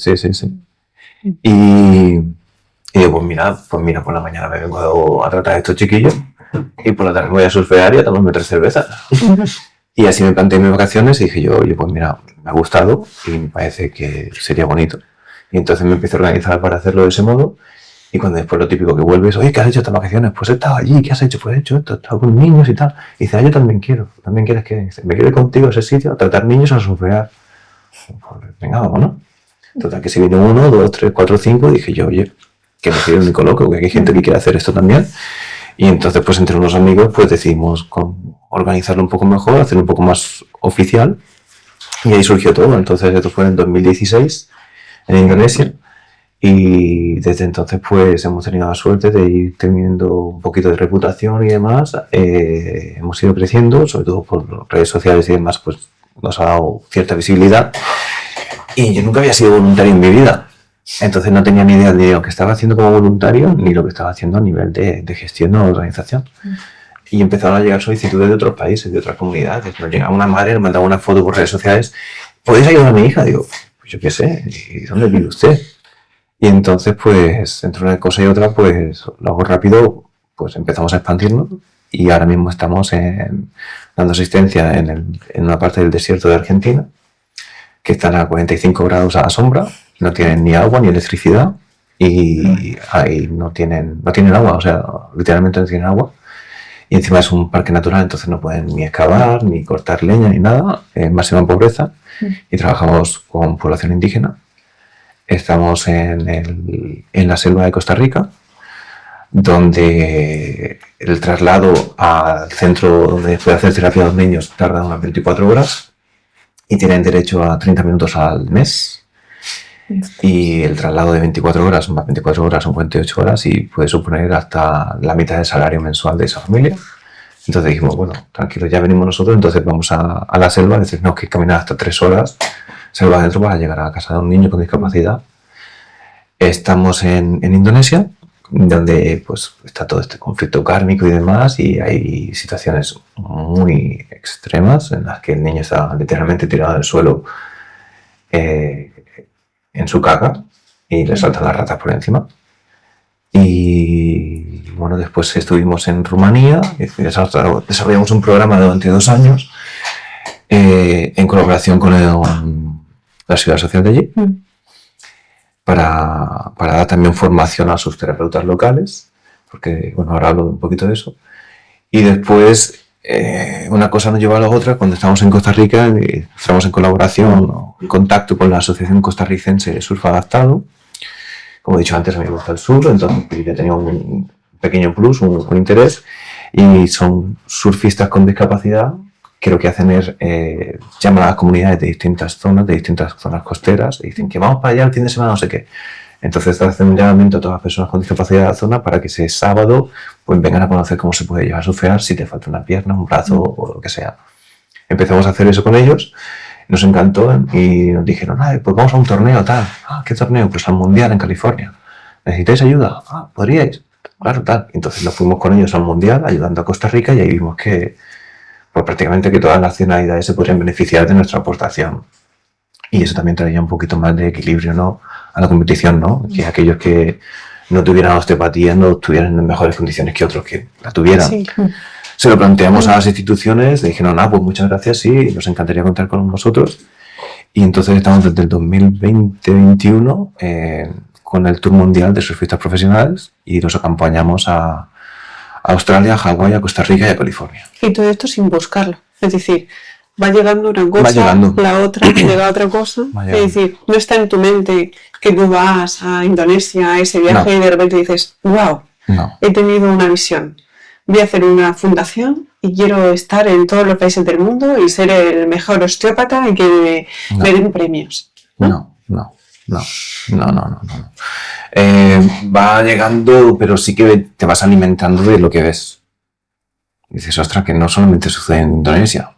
Y digo, pues mira, por la mañana me vengo a tratar a estos chiquillos y por la tarde me voy a surfear y a tomarme 3 cervezas. Y así me planteé mis vacaciones y dije yo, oye, pues mira, me ha gustado y me parece que sería bonito. Y entonces me empecé a organizar para hacerlo de ese modo. Y cuando después lo típico que vuelves, oye, ¿qué has hecho estas vacaciones? Pues he estado allí, ¿qué has hecho? Pues he hecho esto, he estado con niños y tal. Y dice, yo también quiero, ¿también quieres que? Dice, me quiero ir contigo a ese sitio a tratar niños a surfear. Pues venga, vamos, ¿no? Total, que si vino 1, 2, 3, 4, 5, dije yo, oye, que me quiero ni coloco, que hay gente que quiere hacer esto también. Y entonces, pues entre unos amigos, pues decidimos organizarlo un poco mejor, hacerlo un poco más oficial. Y ahí surgió todo. Entonces, esto fue en 2016, en Indonesia. Y desde entonces pues hemos tenido la suerte de ir teniendo un poquito de reputación y demás. Hemos ido creciendo, sobre todo por redes sociales y demás, pues nos ha dado cierta visibilidad. Y yo nunca había sido voluntario en mi vida. Entonces no tenía ni idea de lo que estaba haciendo como voluntario ni lo que estaba haciendo a nivel de gestión o organización. Y empezaron a llegar solicitudes de otros países, de otras comunidades. Nos llegaba una madre, nos mandaba una foto por redes sociales. ¿Podéis ayudar a mi hija? Digo, pues yo qué sé, ¿y dónde vive usted? Y entonces, pues, entre una cosa y otra, pues, lo hago rápido, pues empezamos a expandirnos y ahora mismo estamos dando asistencia en una parte del desierto de Argentina, que están a 45 grados a la sombra, no tienen ni agua ni electricidad y ahí no tienen agua, o sea, literalmente no tienen agua. Y encima es un parque natural, entonces no pueden ni excavar, ni cortar leña, ni nada, máxima pobreza. Y trabajamos con población indígena. Estamos en la selva de Costa Rica, donde el traslado al centro donde puede hacer terapia a los niños tarda unas 24 horas y tienen derecho a 30 minutos al mes. Y el traslado de 24 horas, más 24 horas son 48 horas y puede suponer hasta la mitad del salario mensual de esa familia. Entonces dijimos, bueno, tranquilos, ya venimos nosotros, entonces vamos a la selva, es decir, no, que caminar hasta 3 horas selva adentro para llegar a la casa de un niño con discapacidad. Estamos en Indonesia, donde pues está todo este conflicto kármico y demás, y hay situaciones muy extremas en las que el niño está literalmente tirado en el suelo en su caca y le saltan las ratas por encima. Y bueno, después estuvimos en Rumanía, desarrollamos un programa durante 2 años en colaboración con la Seguridad Social de allí, para dar también formación a sus terapeutas locales, porque bueno, ahora hablo un poquito de eso. Y después una cosa nos lleva a la otra. Cuando estamos en Costa Rica, estamos en colaboración o en contacto con la Asociación Costarricense de Surf Adaptado. Como he dicho antes, a mí me gusta el surf, entonces ya tenía un pequeño plus, un interés, y son surfistas con discapacidad que lo que hacen es llamar a las comunidades de distintas zonas costeras, y dicen que vamos para allá el fin de semana, no sé qué. Entonces hacen un llamamiento a todas las personas con discapacidad de la zona para que ese sábado pues vengan a conocer cómo se puede llevar a surfear si te falta una pierna, un brazo o lo que sea. Empezamos a hacer eso con ellos, nos encantó y nos dijeron, pues vamos a un torneo tal. ¿Qué torneo? Pues al Mundial en California. ¿Necesitáis ayuda? ¿Podríais? Claro, tal. Entonces nos fuimos con ellos al Mundial ayudando a Costa Rica y ahí vimos que pues prácticamente que todas las nacionalidades se podrían beneficiar de nuestra aportación. Y eso también traía un poquito más de equilibrio, ¿no?, a la competición, ¿no? Que aquellos que no tuvieran osteopatía no estuvieran en mejores condiciones que otros que la tuvieran. Sí. Se lo planteamos a las instituciones, le dijeron, pues muchas gracias, sí, nos encantaría contar con nosotros. Y entonces estamos desde el 2020-2021 con el Tour Mundial de Surfistas Profesionales y los acompañamos a Australia, a Hawái, a Costa Rica y a California. Y todo esto sin buscarlo. Es decir, va llegando una cosa, la otra, llega otra cosa. Es decir, no está en tu mente que tú vas a Indonesia a ese viaje y de repente dices, wow, he tenido una visión. Voy a hacer una fundación y quiero estar en todos los países del mundo y ser el mejor osteópata y que me den premios. No. Va llegando, pero sí que te vas alimentando de lo que ves. Dices, ostras, que no solamente sucede en Indonesia.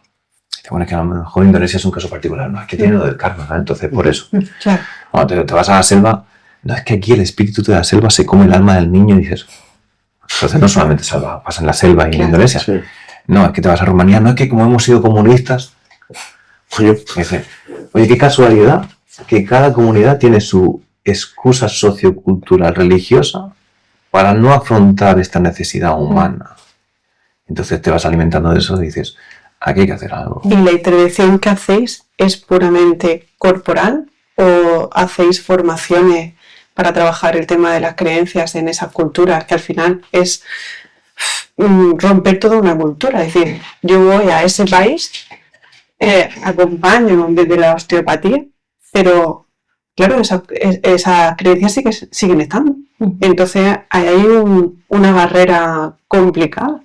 Bueno, es que a lo mejor Indonesia es un caso particular, no, es que tiene lo del karma, ¿no? Entonces por eso. Claro. Cuando te vas a la selva, no es que aquí el espíritu de la selva se come el alma del niño y dices, entonces no solamente pasa en la selva y en Indonesia. Sí. No, es que te vas a Rumanía, no es que como hemos sido comunistas, dice, oye, qué casualidad que cada comunidad tiene su excusa sociocultural religiosa para no afrontar esta necesidad humana. Entonces te vas alimentando de eso y dices, aquí hay que hacer algo. ¿Y la intervención que hacéis es puramente corporal o hacéis formaciones para trabajar el tema de las creencias en esas culturas, que al final es romper toda una cultura? Es decir, yo voy a ese país, acompaño desde la osteopatía, pero claro, esas creencias siguen estando. Entonces hay una barrera complicada.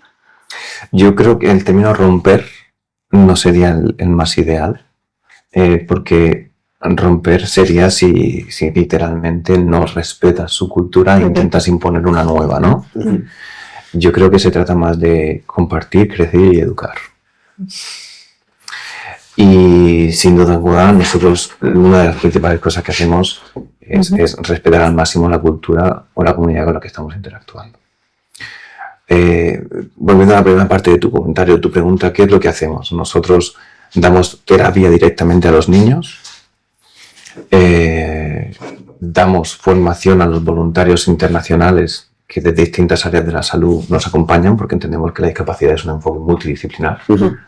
Yo creo que el término romper no sería el más ideal, porque romper sería si literalmente no respetas su cultura e intentas imponer una nueva, ¿no? Yo creo que se trata más de compartir, crecer y educar. Y sin duda alguna, nosotros una de las principales cosas que hacemos es respetar al máximo la cultura o la comunidad con la que estamos interactuando. Volviendo a la primera parte de tu comentario, tu pregunta, ¿qué es lo que hacemos? Nosotros damos terapia directamente a los niños, damos formación a los voluntarios internacionales que de distintas áreas de la salud nos acompañan, porque entendemos que la discapacidad es un enfoque multidisciplinar.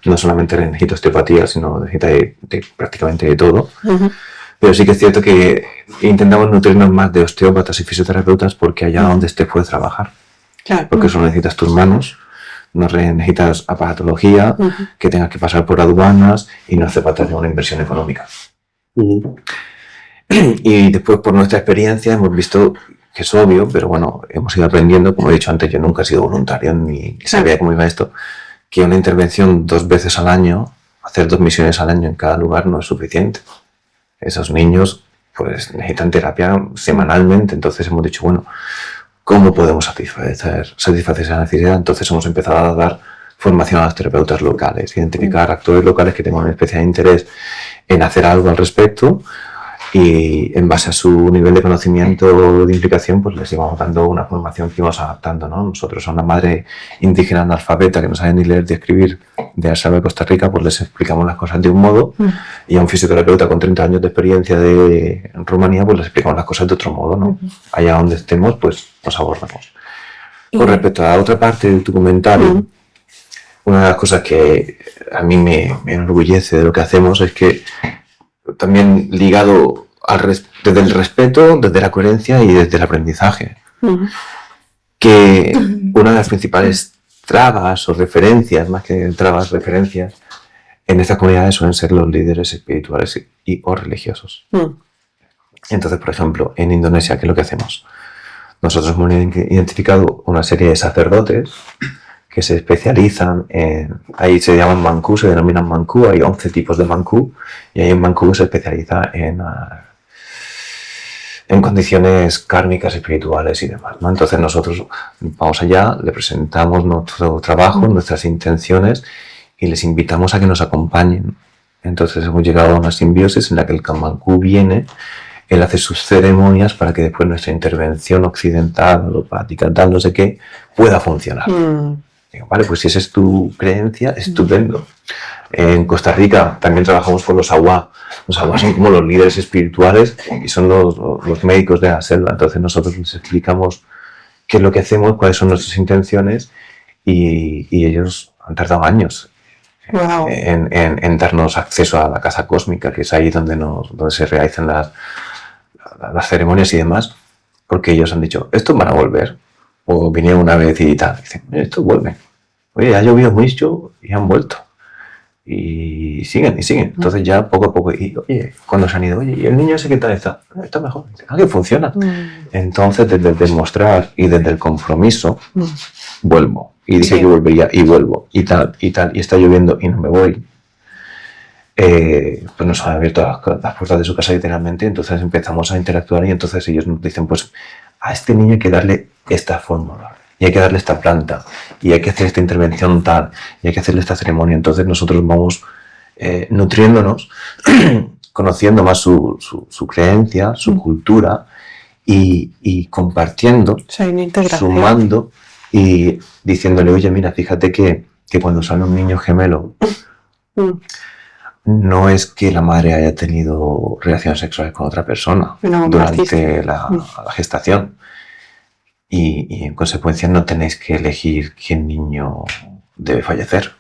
No solamente necesita osteopatía, sino necesita prácticamente de todo. Pero sí que es cierto que intentamos nutrirnos más de osteópatas y fisioterapeutas, porque allá donde estés puedes trabajar. Claro. Porque solo necesitas tus manos, no necesitas aparatología, que tengas que pasar por aduanas y no hace falta una inversión económica. Y después, por nuestra experiencia, hemos visto que es obvio, pero bueno, hemos ido aprendiendo. Como he dicho antes, yo nunca he sido voluntario ni sabía cómo iba esto, que una intervención 2 veces al año, hacer 2 misiones al año en cada lugar no es suficiente. Esos niños pues necesitan terapia semanalmente. Entonces hemos dicho, bueno, ¿cómo podemos satisfacer esa necesidad? Entonces hemos empezado a dar formación a los terapeutas locales, identificar actores locales que tengan un especial interés en hacer algo al respecto, y en base a su nivel de conocimiento de implicación, pues les íbamos dando una formación que íbamos adaptando, ¿no? Nosotros a una madre indígena analfabeta que no sabe ni leer ni escribir de La Selva de Costa Rica, pues les explicamos las cosas de un modo, y a un fisioterapeuta con 30 años de experiencia en Rumanía, pues les explicamos las cosas de otro modo, ¿no? Allá donde estemos, pues nos abordamos. Con respecto a la otra parte de tu comentario, una de las cosas que a mí me enorgullece de lo que hacemos es que también ligado desde el respeto, desde la coherencia y desde el aprendizaje. Que una de las principales trabas o referencias, más que trabas, referencias, en estas comunidades suelen ser los líderes espirituales o religiosos. Entonces, por ejemplo, en Indonesia, ¿qué es lo que hacemos? Nosotros hemos identificado una serie de sacerdotes que se especializan ahí se llaman Manku, se denominan Manku, hay 11 tipos de Manku, y ahí en Manku se especializa en condiciones kármicas, espirituales y demás, ¿no? Entonces nosotros vamos allá, le presentamos nuestro trabajo, nuestras intenciones, y les invitamos a que nos acompañen. Entonces hemos llegado a una simbiosis en la que el Manku viene, él hace sus ceremonias para que después nuestra intervención occidental, alopática, tal, no sé qué, pueda funcionar. Digo, vale, pues si esa es tu creencia, estupendo. En Costa Rica también trabajamos con los Awa. Los Awa son como los líderes espirituales y son los médicos de la selva. Entonces nosotros les explicamos qué es lo que hacemos, cuáles son nuestras intenciones, y ellos han tardado años en darnos acceso a la casa cósmica, que es ahí donde se realizan las ceremonias y demás, porque ellos han dicho, estos van a volver. O vinieron una vez y tal, dicen, estos vuelven. Oye, ha llovido mucho y han vuelto. Y siguen. Entonces ya poco a poco, y oye, cuando se han ido, oye, ¿y el niño ese qué tal está? Está mejor. Que funciona. Entonces, desde el demostrar y desde el compromiso, vuelvo. Y dije que volvería y vuelvo. Y tal. Y está lloviendo y no me voy. pues nos han abierto las puertas de su casa literalmente, entonces empezamos a interactuar y entonces ellos nos dicen, pues a este niño hay que darle esta fórmula, y hay que darle esta planta, y hay que hacer esta intervención tal, y hay que hacerle esta ceremonia. Entonces nosotros vamos nutriéndonos, conociendo más su creencia, su cultura, y compartiendo, O sea, hay una integración. sumando y diciéndole, oye, mira, fíjate que cuando sale un niño gemelo, no es que la madre haya tenido relaciones sexuales con otra persona No, durante la gestación. Y en consecuencia no tenéis que elegir qué niño debe fallecer.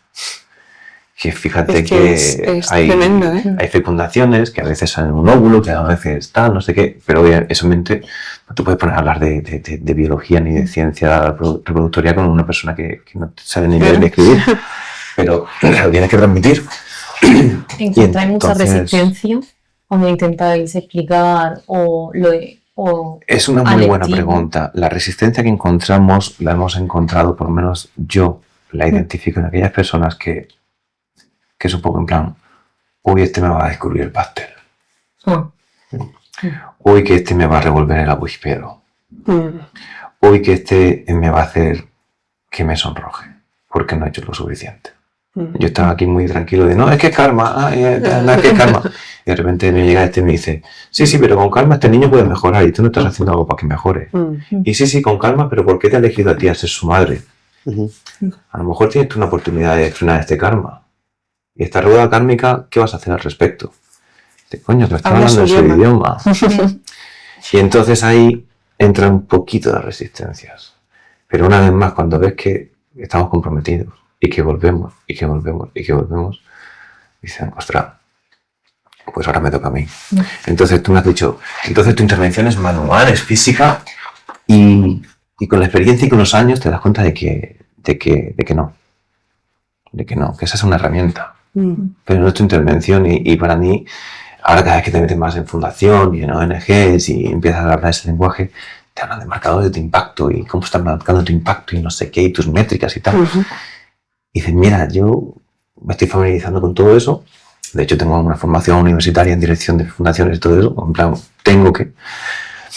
Que fíjate Es que es hay, tremendo, ¿eh? hay fecundaciones que a veces salen un óvulo, que a veces tal, no sé qué, pero obviamente no te puedes poner a hablar de biología ni de ciencia reproductoria con una persona que no sabe ni leer ni escribir, pero lo tienes que transmitir. ¿Encontráis mucha entonces- resistencia cuando intentáis explicar Es una muy buena Alectivo. pregunta. La resistencia que encontramos la hemos encontrado, por lo menos yo la identifico en aquellas personas que es un poco en plan, uy, este me va a descubrir el pastel, uy, que este me va a revolver el avispero, uy, que este me va a hacer que me sonroje, porque no he hecho lo suficiente. Yo estaba aquí muy tranquilo de, no, es que es karma, no, es que es karma. Y de repente me llega este y me dice, sí, pero con calma este niño puede mejorar y tú no estás haciendo algo para que mejore. Y sí, con calma, pero ¿por qué te ha elegido a ti a ser su madre? A lo mejor tienes tú una oportunidad de frenar este karma. Y esta rueda kármica, ¿qué vas a hacer al respecto? Dice, coño, que estás Habla hablando en su su idioma. idioma. Y entonces ahí entra un poquito de resistencias. Pero una vez más, cuando ves que estamos comprometidos y que volvemos, dicen, ostras, pues ahora me toca a mí. Entonces tú me has dicho, entonces tu intervención es manual, es física, y con la experiencia y con los años te das cuenta de que no, que esa es una herramienta, pero no es tu intervención. Y para mí, ahora cada vez que te metes más en fundación y en ONGs y empiezas a hablar ese lenguaje, te hablan de marcadores de impacto y cómo estás marcando tu impacto y no sé qué, y tus métricas y tal. Y dices, mira, yo me estoy familiarizando con todo eso. De hecho, tengo una formación universitaria en dirección de fundaciones y todo eso. En plan, tengo que.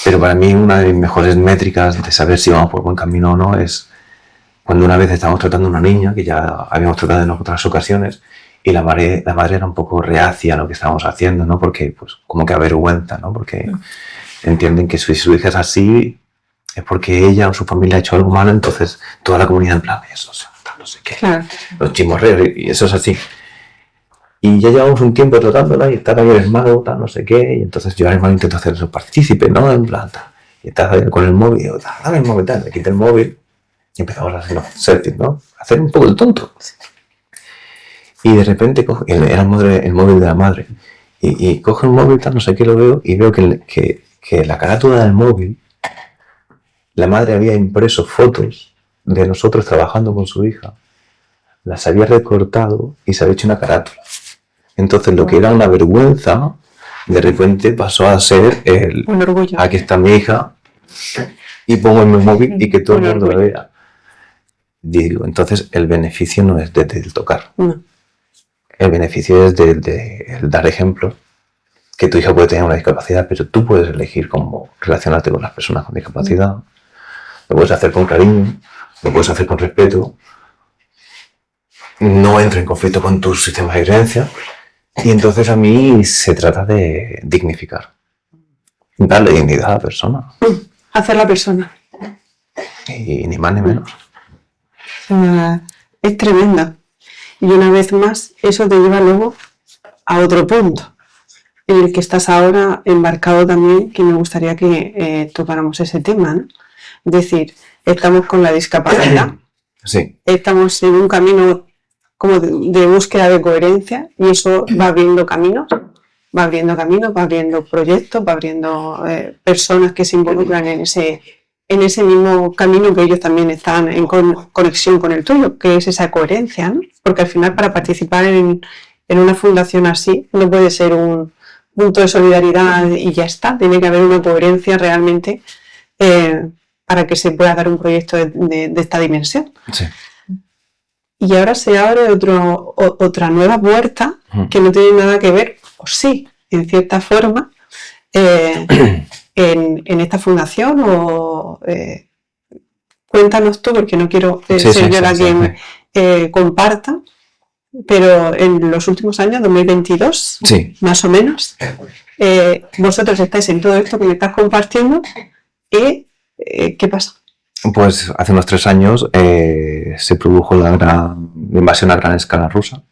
Pero para mí, una de mis mejores métricas de saber si vamos por buen camino o no es cuando una vez estábamos tratando a una niña, que ya habíamos tratado en otras ocasiones, y la madre era un poco reacia a lo que estábamos haciendo, ¿no? Porque, pues, como que avergüenza, ¿no? Porque entienden que si su hija es así, es porque ella o su familia ha hecho algo malo, entonces toda la comunidad en plan, eso, no sé qué. Claro. Los chismorreos, y eso es así. Y ya llevamos un tiempo tratándola y está también el hermano, tal, no sé qué, y entonces yo al hermano intento hacer eso partícipe, ¿no? En plan, tal. Y estás ahí con el móvil, y digo, dame el móvil, tal, le quité el móvil y empezamos a hacer selfies, ¿no? A hacer un poco el tonto. Y de repente era el móvil de la madre, y coge el móvil, tal, no sé qué, lo veo, y veo que la carátula del móvil, la madre había impreso fotos de nosotros trabajando con su hija, las había recortado y se había hecho una carátula. Entonces lo que era una vergüenza, de repente pasó a ser Un orgullo. aquí está mi hija, y pongo en mi móvil y que todo el Un mundo lo orgullo. vea. Digo, entonces el beneficio no es desde el tocar. No. El beneficio es de dar ejemplo, que tu hija puede tener una discapacidad, pero tú puedes elegir cómo relacionarte con las personas con discapacidad. Lo puedes hacer con cariño, lo puedes hacer con respeto. No entra en conflicto con tu sistema de creencias. Y entonces a mí se trata de dignificar, darle dignidad a la persona. Hacer la persona. Y ni más ni menos. Es tremenda. Y una vez más, eso te lleva luego a otro punto, en el que estás ahora embarcado también, que me gustaría que tocáramos ese tema, ¿no? Es decir, estamos con la discapacidad, Sí, estamos en un camino como de búsqueda de coherencia, y eso va abriendo caminos, va abriendo proyectos, va abriendo personas que se involucran en ese mismo camino, que ellos también están en conexión con el tuyo, que es esa coherencia, ¿no? Porque al final, para participar en una fundación así, no puede ser un punto de solidaridad y ya está, tiene que haber una coherencia realmente para que se pueda dar un proyecto de esta dimensión. sí. Y ahora se abre otra nueva puerta que no tiene nada que ver, o sí, en cierta forma, en esta fundación cuéntanos tú, porque no quiero ser yo la que comparta, pero en los últimos años, 2022, más o menos, vosotros estáis en todo esto que me estás compartiendo y ¿qué pasa? Pues hace unos 3 años se produjo la gran invasión a gran escala rusa,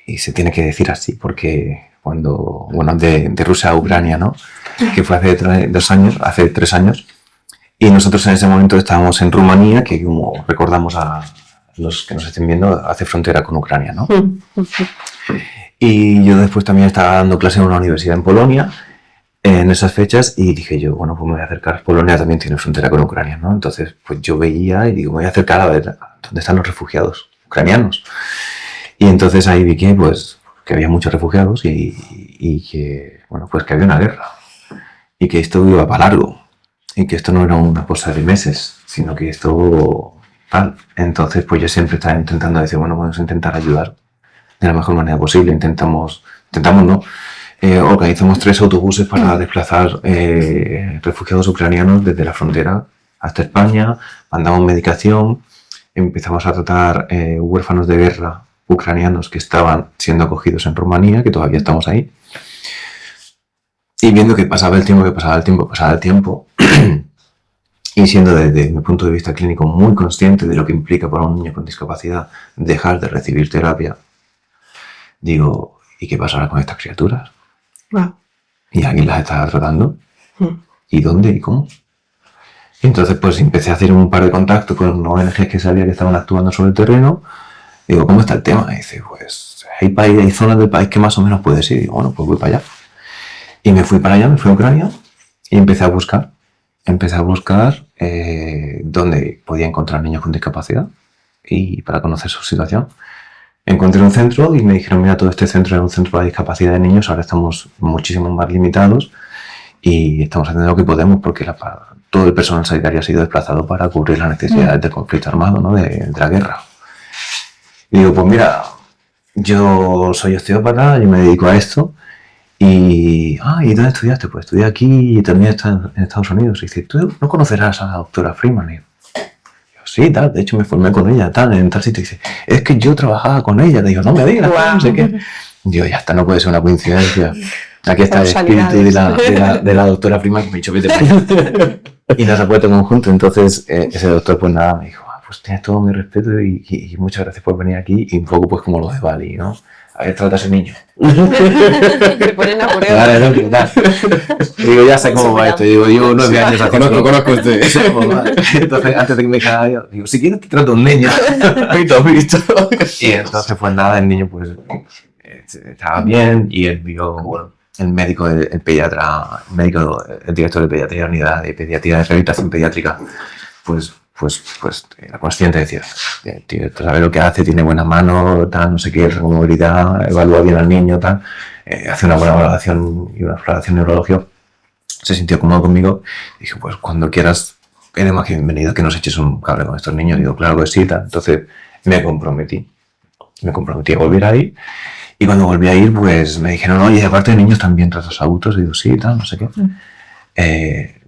y se tiene que decir así porque de Rusia a Ucrania, ¿no? Que fue hace 3 años, y nosotros en ese momento estábamos en Rumanía, que como recordamos a los que nos estén viendo, hace frontera con Ucrania, ¿no? Y yo después también estaba dando clase en una universidad en Polonia en esas fechas, y dije yo, bueno, pues me voy a acercar. Polonia también tiene frontera con Ucrania, ¿no? Entonces, pues yo veía y digo, me voy a acercar a ver dónde están los refugiados ucranianos. Y entonces ahí vi que había muchos refugiados y que, bueno, pues que había una guerra y que esto iba para largo y que esto no era una cosa de meses, sino que esto tal. Entonces, pues yo siempre estaba intentando decir, bueno, vamos a intentar ayudar de la mejor manera posible. Intentamos no. Organizamos 3 autobuses para desplazar refugiados ucranianos desde la frontera hasta España. Mandamos medicación, empezamos a tratar huérfanos de guerra ucranianos que estaban siendo acogidos en Rumanía, que todavía estamos ahí. Y viendo que pasaba el tiempo, y siendo desde mi punto de vista clínico muy consciente de lo que implica para un niño con discapacidad dejar de recibir terapia, digo, ¿y qué pasará con estas criaturas? Wow. ¿Y alguien las está tratando? ¿Y dónde? ¿Y cómo? Y entonces pues empecé a hacer un par de contactos con ONGs que sabía que estaban actuando sobre el terreno. Digo, ¿cómo está el tema? Y dice, pues hay zonas del país que más o menos puedes ir. Y digo, bueno, pues voy para allá. Y me fui para allá, me fui a Ucrania y empecé a buscar dónde podía encontrar niños con discapacidad y para conocer su situación. Encontré un centro y me dijeron, mira, todo este centro era un centro para discapacidad de niños, ahora estamos muchísimo más limitados y estamos haciendo lo que podemos porque todo el personal sanitario ha sido desplazado para cubrir las necesidades del conflicto armado, ¿no? de la guerra. Y digo, pues mira, yo soy osteópata, yo me dedico a esto. ¿Y dónde estudiaste? Pues estudié aquí y también está en Estados Unidos. Y dice, ¿tú no conocerás a la doctora Freeman? Y yo, sí, tal, de hecho me formé con ella, tal, en tal sitio. Y dice, es que yo trabajaba con ella. Le digo, no me digas, no sé qué. Digo, ya está, no puede ser una coincidencia. Aquí está el espíritu de la doctora Freeman que me ha dicho, vete para allá. Y nos ha puesto conjunto. Entonces, ese doctor, pues nada, me dijo, pues tienes todo mi respeto y muchas gracias por venir aquí. Y un poco, pues, como lo de Bali, ¿no? A ver, trata a ese niño. Te ponen a prueba. Vale, no, ¿qué tal? Digo, ya sé cómo va esto. Digo, llevo 9 años haciendo. Conozco este. Entonces, antes de que me dijera, digo, si quieres te trato a un niño. Visto. Y entonces, pues nada, el niño, pues, estaba bien y él vio, bueno, el médico, el pediatra, el director de pediatría, la unidad de pediatría de rehabilitación pediátrica, pues era consciente, decía, tío, sabe lo que hace, tiene buena mano, tal, no sé qué, movilidad, evalúa bien al niño, tal, hace una buena valoración y una valoración neurológica. Se sintió cómodo conmigo. Dije, pues cuando quieras, eres más que bienvenido, que nos eches un cable con estos niños. Digo, claro que sí, tal. Entonces me comprometí a volver a ir. Y cuando volví a ir, pues me dijeron, oye, aparte de niños también tratas a adultos. Y digo, sí, tal, no sé qué.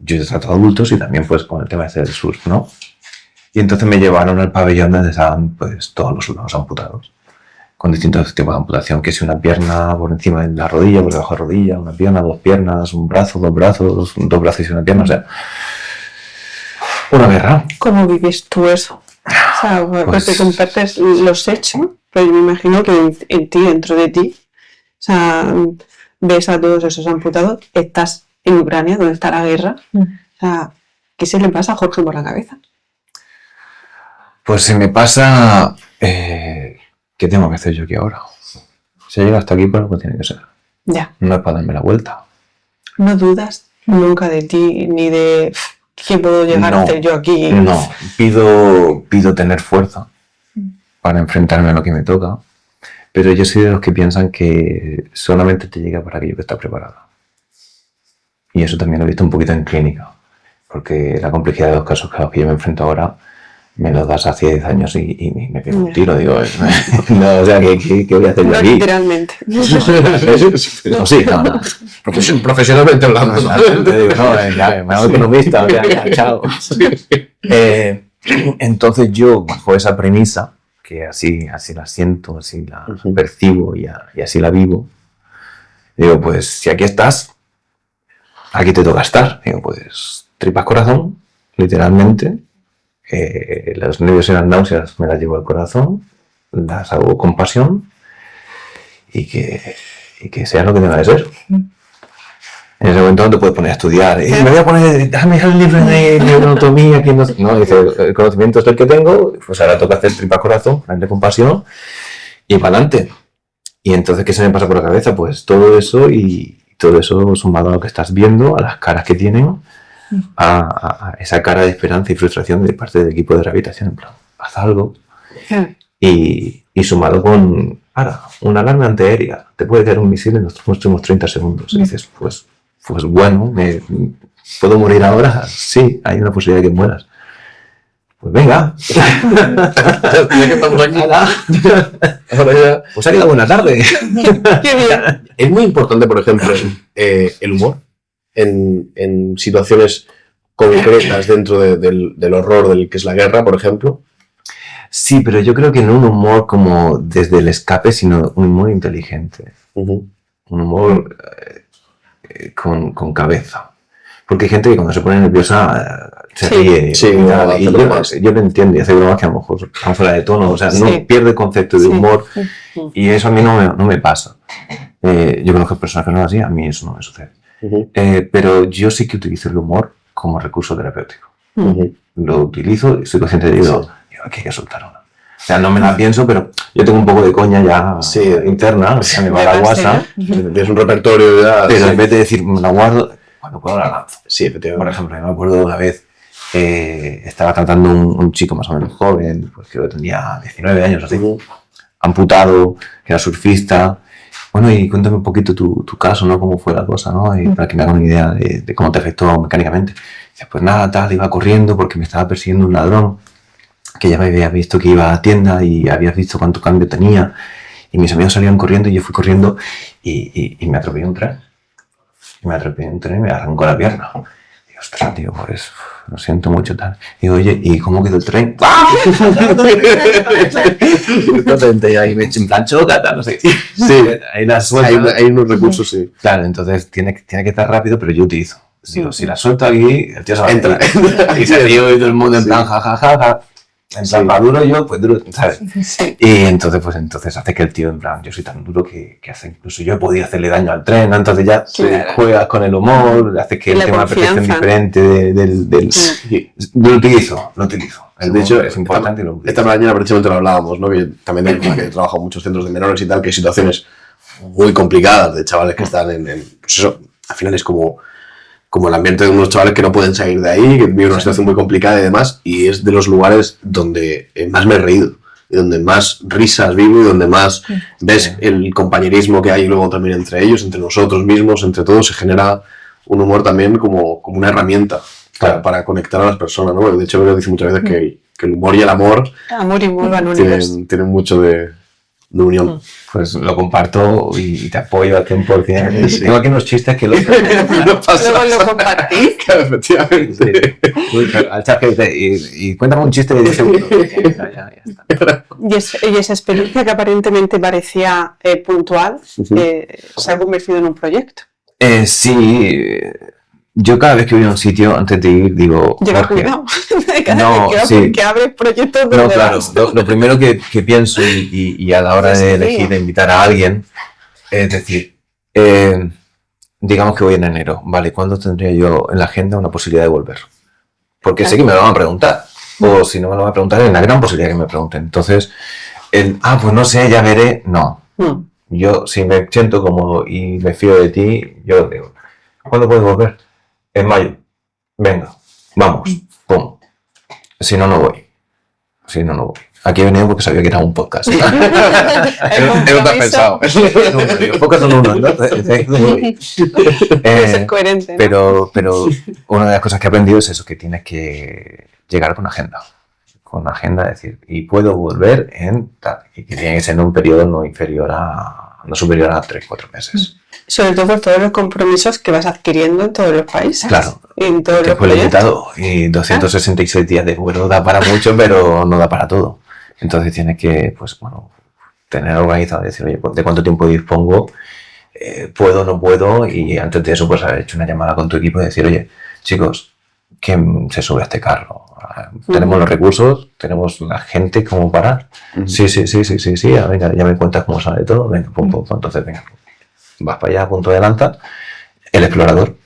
Yo he tratado a adultos y también pues con el tema del surf, ¿no? Y entonces me llevaron al pabellón donde estaban pues todos los soldados amputados, con distintos tipos de amputación, que si una pierna por encima de la rodilla, por debajo de la rodilla, una pierna, 2 piernas, un brazo, 2 brazos, 2 brazos y una pierna, o sea, una guerra. ¿Cómo vives tú eso? O sea, pues te compartes los hechos, pero yo me imagino que en ti, dentro de ti, o sea, ves a todos esos amputados, estás en Ucrania, donde está la guerra, o sea, ¿qué se le pasa a Jorge por la cabeza? Pues se me pasa, ¿qué tengo que hacer yo aquí ahora? Si llega hasta aquí, pues lo que tiene que ser. Ya. No es para darme la vuelta. ¿No dudas nunca de ti, ni de qué puedo llegar a hacer yo aquí? No, pido tener fuerza para enfrentarme a lo que me toca, pero yo soy de los que piensan que solamente te llega para aquello que está preparado. Y eso también lo he visto un poquito en clínica, porque la complejidad de los casos a los que yo me enfrento ahora me lo das hace 10 años y me pego un tiro, digo, no, o sea, ¿qué voy a hacer yo No aquí? literalmente. No, sí, no. Profesionalmente hablando. Te digo, no, ya, me hago economista, o sea, ya, chao. Entonces yo, bajo esa premisa, que así la siento, así la percibo y así la vivo, digo, pues si aquí estás, aquí te toca estar. Digo, pues tripas corazón, literalmente. Los nervios y las náuseas me las llevo al corazón, las hago con pasión y que sea lo que tenga que ser. En ese momento no te puedes poner a estudiar. Me voy a poner, déjame el libro de anatomía. Que no, dice, el conocimiento es el que tengo, pues ahora toca hacer tripas corazón, ponerle con pasión y para adelante. Y entonces, ¿qué se me pasa por la cabeza? Pues todo eso y todo eso sumado a lo que estás viendo, a las caras que tienen, a esa cara de esperanza y frustración de parte del equipo de rehabilitación, en plan, haz algo. Y sumado con, ahora, una alarma antiaérea, te puede caer un misil en los próximos 30 segundos. Y dices, pues bueno, ¿puedo morir ahora? Sí, hay una posibilidad de que mueras. Pues venga. Pues ha quedado buena tarde. Qué bien. Es muy importante, por ejemplo, el humor en situaciones concretas dentro del horror del que es la guerra, por ejemplo. Sí, pero yo creo que no un humor como desde el escape, sino un humor inteligente. Un humor con cabeza. Porque hay gente que cuando se pone nerviosa se ríe. Sí, y yo lo entiendo y hace bromas que a lo mejor están fuera de tono. O sea, no pierde concepto de humor y eso a mí no me pasa. Yo conozco personas que no son así, a mí eso no me sucede. Pero yo sí que utilizo el humor como recurso terapéutico. Lo utilizo y soy consciente de ello. Aquí hay que soltar una. O sea, no me la pienso, pero yo tengo un poco de coña ya interna, o sea, me va la guasa. Tienes un repertorio ya. Pero en vez de decir, me la guardo, cuando puedo la lanzo. Sí, efectivamente. Por ejemplo, yo me acuerdo una vez, estaba tratando un chico más o menos joven, pues creo que tenía 19 años así, amputado, que era surfista. Bueno, y cuéntame un poquito tu caso, ¿no? Cómo fue la cosa, ¿no? Y para que me hagan una idea de cómo te afectó mecánicamente. Dice, pues nada, tal, iba corriendo porque me estaba persiguiendo un ladrón que ya me había visto que iba a tienda y había visto cuánto cambio tenía. Y mis amigos salían corriendo y yo fui corriendo y me atropellé un tren. Y me arrancó la pierna. Y ostras, tío, pues lo siento mucho, tal. Digo, oye, ¿y cómo quedó el tren? Entonces ahí me eché en plan choca, tal, no sé. Sí, ahí la suelta. hay unos recursos, sí. Claro, entonces tiene que estar rápido, pero yo utilizo. Digo, si la suelto aquí, el tío se va a Entra. Y se ríe y todo el mundo en plan, jajaja. En plan, va duro yo, pues duro, ¿sabes? Sí. Y entonces hace que el tío, en plan, yo soy tan duro que hace, incluso yo he podido hacerle daño al tren, ¿no? Entonces ya juegas con el humor, hace que el tema de percepción diferente del lo utilizo. De hecho, es importante y lo utilizo. Esta mañana precisamente lo hablábamos, ¿no? Que también que he trabajado en muchos centros de menores y tal, que hay situaciones muy complicadas de chavales que están pues eso, al final es como el ambiente de unos chavales que no pueden salir de ahí, que viven una situación muy complicada y demás, y es de los lugares donde más me he reído, y donde más risas vivo, y donde más ves el compañerismo que hay luego también entre ellos, entre nosotros mismos, entre todos, se genera un humor también como una herramienta para conectar a las personas, ¿no? De hecho, me lo dice muchas veces que el humor y el amor y humor van unidos. Tienen mucho de unión. Pues lo comparto y te apoyo al 100%. Sí. Tengo aquí unos chistes que luego lo compartís. Claro, efectivamente. Sí. Al chat y cuéntame un chiste de 10 segundos. Ya está. Y esa experiencia que aparentemente parecía puntual se ha convertido en un proyecto. Sí. Yo cada vez que voy a un sitio, antes de ir, digo... Lleva cuidado. No, sí. Que abres proyectos donde no, claro. Lo primero que pienso y a la hora de elegir, de invitar a alguien, es decir, digamos que voy en enero, ¿vale? ¿Cuándo tendría yo en la agenda una posibilidad de volver? Porque sé que me lo van a preguntar. O si no me lo van a preguntar, es una gran posibilidad que me pregunten. Entonces, pues no sé, ya veré. No. Yo, si me siento cómodo y me fío de ti, yo lo digo. ¿Cuándo puedes volver? En mayo. Venga, vamos. Pum. Si no, no voy. Aquí he venido porque sabía que era un podcast. Eso te has pensado. Podcast son uno, ¿no? Es coherente, ¿no? Pero una de las cosas que he aprendido es eso, que tienes que llegar con agenda. con agenda, decir, y puedo volver en tal, y que tiene que ser en un periodo no superior a 3-4 meses. Sobre todo por todos los compromisos que vas adquiriendo en todos los países. Claro. En todos los Tiempo proyectos. limitado y 266 días de vuelo da para mucho, pero no da para todo. Entonces tienes que, pues bueno, tener organizado, decir, oye, ¿de cuánto tiempo dispongo? ¿Puedo, no puedo? Y antes de eso, pues haber hecho una llamada con tu equipo y decir, oye, chicos, ¿quién se sube a este carro? ¿Tenemos los recursos? ¿Tenemos la gente como para? Sí, venga, ya me cuentas cómo sale todo, venga, pum, entonces venga, vas para allá a punto de lanza, el explorador,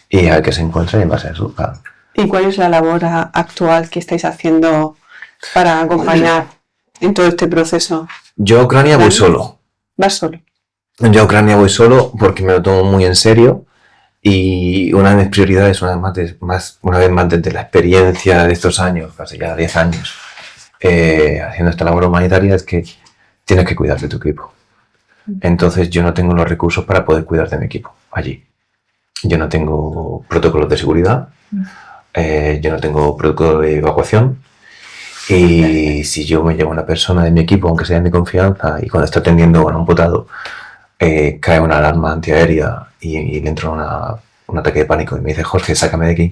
y a ver qué se encuentra y en base a eso, claro. ¿Y cuál es la labor actual que estáis haciendo para acompañar en todo este proceso? Yo a Ucrania voy solo. ¿Vas solo? Yo a Ucrania voy solo porque me lo tomo muy en serio y una de mis prioridades, una vez más desde la experiencia de estos años, casi ya 10 años, haciendo esta labor humanitaria, es que tienes que cuidar de tu equipo. Entonces yo no tengo los recursos para poder cuidar de mi equipo allí. Yo no tengo protocolos de seguridad, yo no tengo protocolo de evacuación y si yo me llevo a una persona de mi equipo, aunque sea de mi confianza, y cuando está atendiendo a un amputado, cae una alarma antiaérea y le entra un ataque de pánico y me dice, Jorge, sácame de aquí.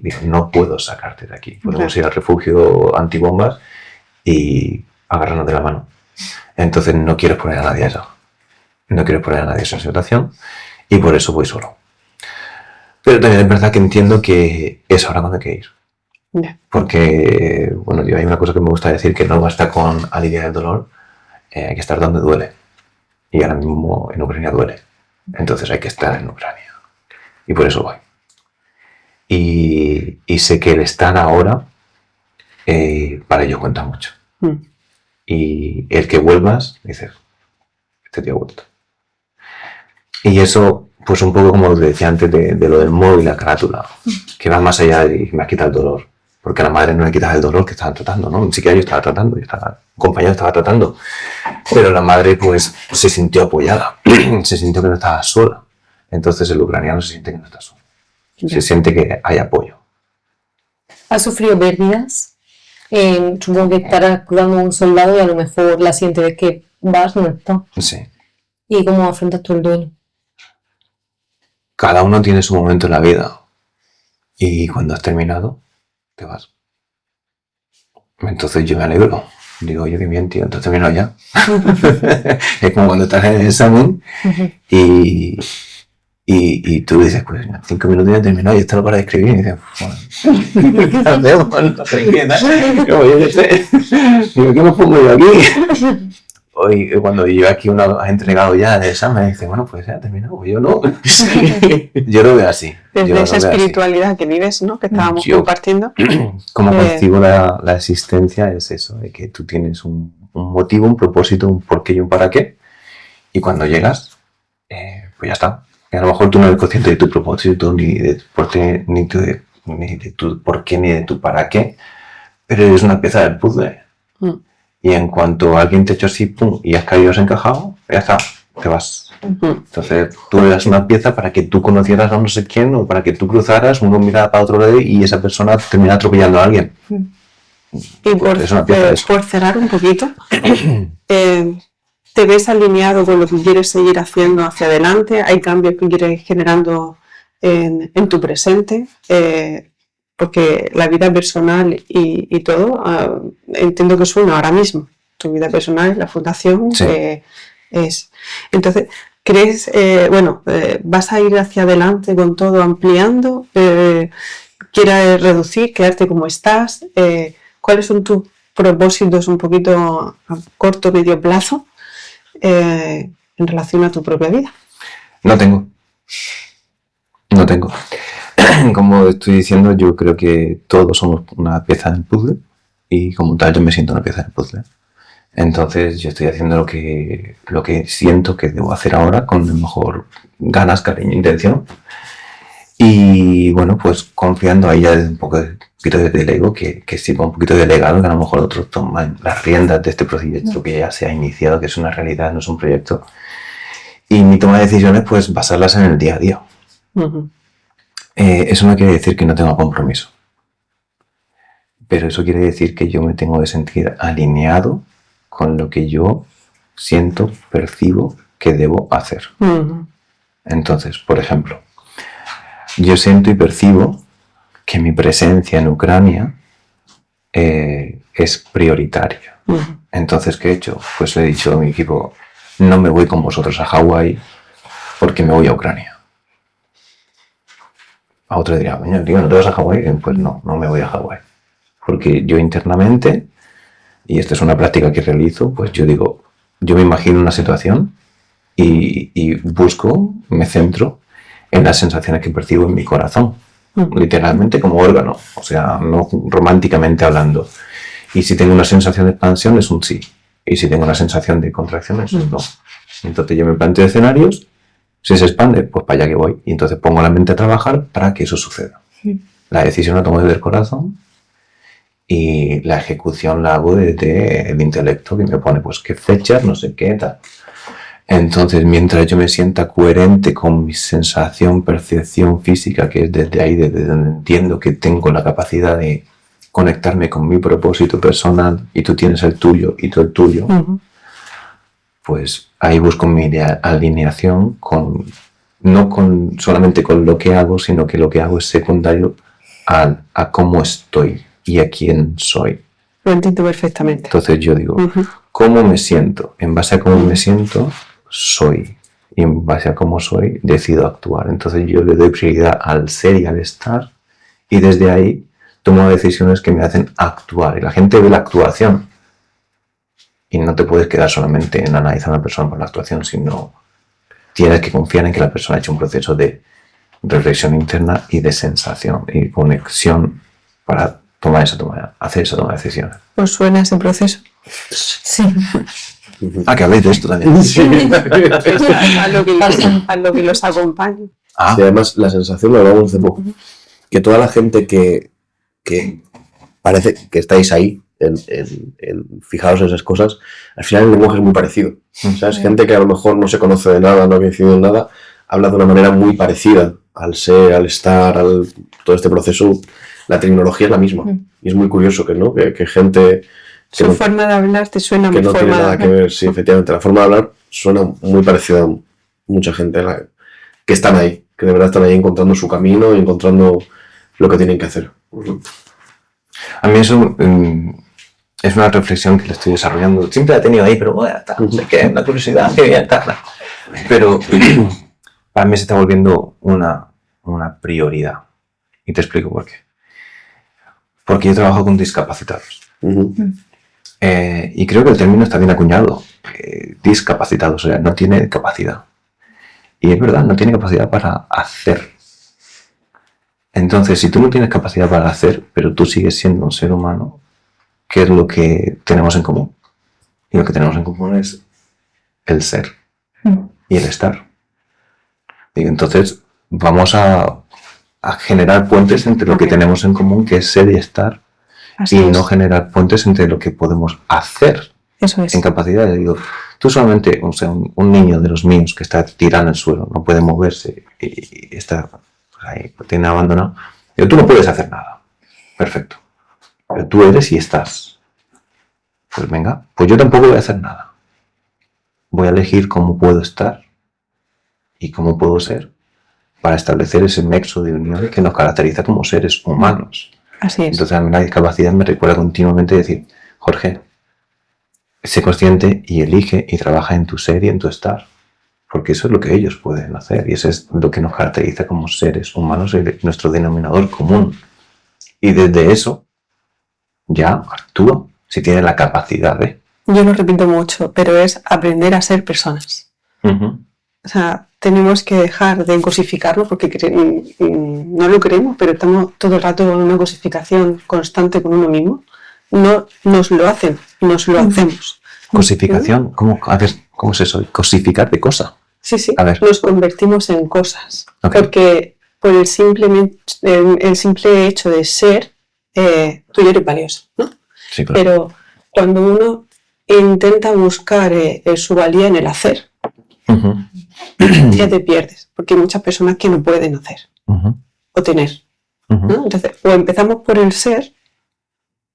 Digo, no puedo sacarte de aquí. Podemos ir al refugio antibombas y agarrarnos de la mano. Entonces no quiero poner a nadie a eso. No quiero poner a nadie a esa situación y por eso voy solo. Pero también es verdad que entiendo que es ahora cuando hay que ir. Porque, bueno, hay una cosa que me gusta decir, que no basta con aliviar el dolor, hay que estar donde duele. Y ahora mismo en Ucrania duele. Entonces hay que estar en Ucrania. Y por eso voy. Y sé que el estar ahora, para ello cuenta mucho. Y el que vuelvas, dices, este tío ha vuelto. Y eso, pues un poco como lo que decía antes de lo del móvil, la carátula, que va más allá y me ha quitado el dolor. Porque a la madre no le quitas el dolor que estaban tratando, ¿no? Ni siquiera yo estaba tratando, un compañero estaba tratando. Pero la madre, pues, se sintió apoyada, se sintió que no estaba sola. Entonces el ucraniano se siente que no está solo. Se siente que hay apoyo. ¿Has sufrido pérdidas? Supongo que estarás cuidando a un soldado y a lo mejor la siguiente vez que vas no está. Sí. ¿Y cómo afrontas tú el duelo? Cada uno tiene su momento en la vida. Y cuando has terminado, te vas. Entonces yo me alegro. Digo, oye, qué bien, tío, entonces termino ya. Es como cuando estás en el examen y tú dices, pues 5 minutos ya he terminado y esto lo para de escribir. Y dices, bueno, ¿qué hacemos? No sé qué tal. Como yo sé. Digo, ¿qué me pongo yo aquí? Hoy, cuando yo aquí uno ha entregado ya el examen, dice, bueno, pues ya ha terminado. Pues yo no. Yo lo veo así. Desde esa espiritualidad que vives, ¿no? Que estábamos compartiendo. Como concibo la existencia es eso, de que tú tienes un motivo, un propósito, un porqué y un para qué. Y cuando llegas, pues ya está. Y a lo mejor tú no eres consciente de tu propósito, ni de tu porqué, ni de tu porqué, ni de tu para qué. Pero eres una pieza del puzzle. Y en cuanto alguien te ha hecho así, pum, y has caído encajado, ya está, te vas. Entonces tú eras una pieza para que tú conocieras a no sé quién, o para que tú cruzaras, uno miraba para otro lado y esa persona termina atropellando a alguien. Y por cerrar un poquito, ¿te ves alineado con lo que quieres seguir haciendo hacia adelante? ¿Hay cambios que quieres ir generando en tu presente? Porque la vida personal y todo, entiendo que es uno ahora mismo. Tu vida personal, la fundación, sí. Es. Entonces, ¿crees, vas a ir hacia adelante con todo ampliando? ¿Quieres reducir, quedarte como estás? ¿Cuáles son tus propósitos un poquito a corto, medio plazo en relación a tu propia vida? No tengo. Como estoy diciendo, yo creo que todos somos una pieza del puzzle y como tal yo me siento una pieza del puzzle. Entonces yo estoy haciendo lo que siento que debo hacer ahora con lo mejor ganas, cariño e intención. Y bueno, pues confiando ahí ya un poquito de delego, que sirva un poquito de legado, que a lo mejor otros toman las riendas de este proyecto que ya se ha iniciado, que es una realidad, no es un proyecto. Y mi toma de decisiones, pues basarlas en el día a día. Eso no quiere decir que no tenga compromiso. pero eso quiere decir que yo me tengo que sentir alineado con lo que yo siento, percibo que debo hacer. Entonces, por ejemplo, yo siento y percibo que mi presencia en Ucrania es prioritaria. Entonces, ¿qué he hecho? Pues le he dicho a mi equipo, no me voy con vosotros a Hawái porque me voy a Ucrania. A otro diría, tío, ¿no te vas a Hawái? Pues no me voy a Hawái. Porque yo internamente, y esta es una práctica que realizo, pues yo digo, yo me imagino una situación y busco, me centro en las sensaciones que percibo en mi corazón. Literalmente como órgano, o sea, no románticamente hablando. Y si tengo una sensación de expansión es un sí. Y si tengo una sensación de contracción es un no. Entonces yo me planteo escenarios, si se expande, pues para allá que voy. Y entonces pongo la mente a trabajar para que eso suceda. La decisión la tomo desde el corazón y la ejecución la hago desde el intelecto, que me pone pues qué fechas, no sé qué, tal. Entonces, mientras yo me sienta coherente con mi sensación, percepción física, que es desde ahí, desde donde entiendo que tengo la capacidad de conectarme con mi propósito personal y tú tienes el tuyo y tú el tuyo, pues ahí busco mi alineación no solamente con lo que hago, sino que lo que hago es secundario a cómo estoy y a quién soy. Lo entiendo perfectamente. Entonces yo digo, ¿cómo me siento? En base a cómo me siento, soy. Y en base a cómo soy, decido actuar. Entonces yo le doy prioridad al ser y al estar. Y desde ahí tomo decisiones que me hacen actuar. Y la gente ve la actuación. Y no te puedes quedar solamente en analizar a una persona por la actuación, sino tienes que confiar en que la persona ha hecho un proceso de reflexión interna y de sensación y conexión para hacer esa toma de decisiones. ¿Os suena ese proceso? Sí. Que habléis de esto también. Sí. a lo que los acompaña. Sí, además, la sensación, lo hablamos hace poco, que toda la gente que parece que estáis ahí, fijaos en esas cosas, al final el lenguaje es muy parecido. ¿Sabes? Gente que a lo mejor no se conoce de nada, no ha coincidido en nada, habla de una manera muy parecida al ser, al estar, todo este proceso. La terminología es la misma. Y es muy curioso que gente... Su forma de hablar te suena muy que no tiene nada que ver, sí, efectivamente. La forma de hablar suena muy parecida a mucha gente que están ahí, que de verdad están ahí encontrando su camino y encontrando lo que tienen que hacer. A mí eso es una reflexión que la estoy desarrollando. Siempre la he tenido ahí, pero bueno, no sé qué, una curiosidad, que bien, tal. Pero para mí se está volviendo una prioridad. Y te explico por qué. Porque yo trabajo con discapacitados. Y creo que el término está bien acuñado. Discapacitado, o sea, no tiene capacidad. Y es verdad, no tiene capacidad para hacer. Entonces, si tú no tienes capacidad para hacer, pero tú sigues siendo un ser humano, ¿qué es lo que tenemos en común? Y lo que tenemos en común es el ser y el estar. Y entonces, vamos a generar puentes entre lo que tenemos en común, que es ser y estar. Así y es. No generar puentes entre lo que podemos hacer. Eso es. En capacidad. Digo, tú solamente, o sea, un niño de los míos que está tirado en el suelo, no puede moverse y está pues ahí, tiene abandonado. Digo, tú no puedes hacer nada. Perfecto. Pero tú eres y estás. Pues venga, pues yo tampoco voy a hacer nada. Voy a elegir cómo puedo estar y cómo puedo ser para establecer ese nexo de unión que nos caracteriza como seres humanos. Así es. Entonces a mí la discapacidad me recuerda continuamente decir, Jorge, sé consciente y elige y trabaja en tu ser y en tu estar, porque eso es lo que ellos pueden hacer y eso es lo que nos caracteriza como seres humanos, nuestro denominador común. Y desde eso ya actúa, si tiene la capacidad de. Yo lo repito mucho, pero es aprender a ser personas. O sea, tenemos que dejar de cosificarlo porque no lo queremos, pero estamos todo el rato en una cosificación constante con uno mismo. No nos lo hacen, nos lo hacemos. ¿Cosificación? A ver, ¿cómo es eso? ¿Cosificar de cosa? Sí, a ver. Nos convertimos en cosas. Okay. Porque por el simple hecho de ser, tú ya eres valioso, ¿no? Sí, claro. Pero cuando uno intenta buscar su valía en el hacer, ya te pierdes, porque hay muchas personas que no pueden hacer o tener, ¿no? Entonces, o empezamos por el ser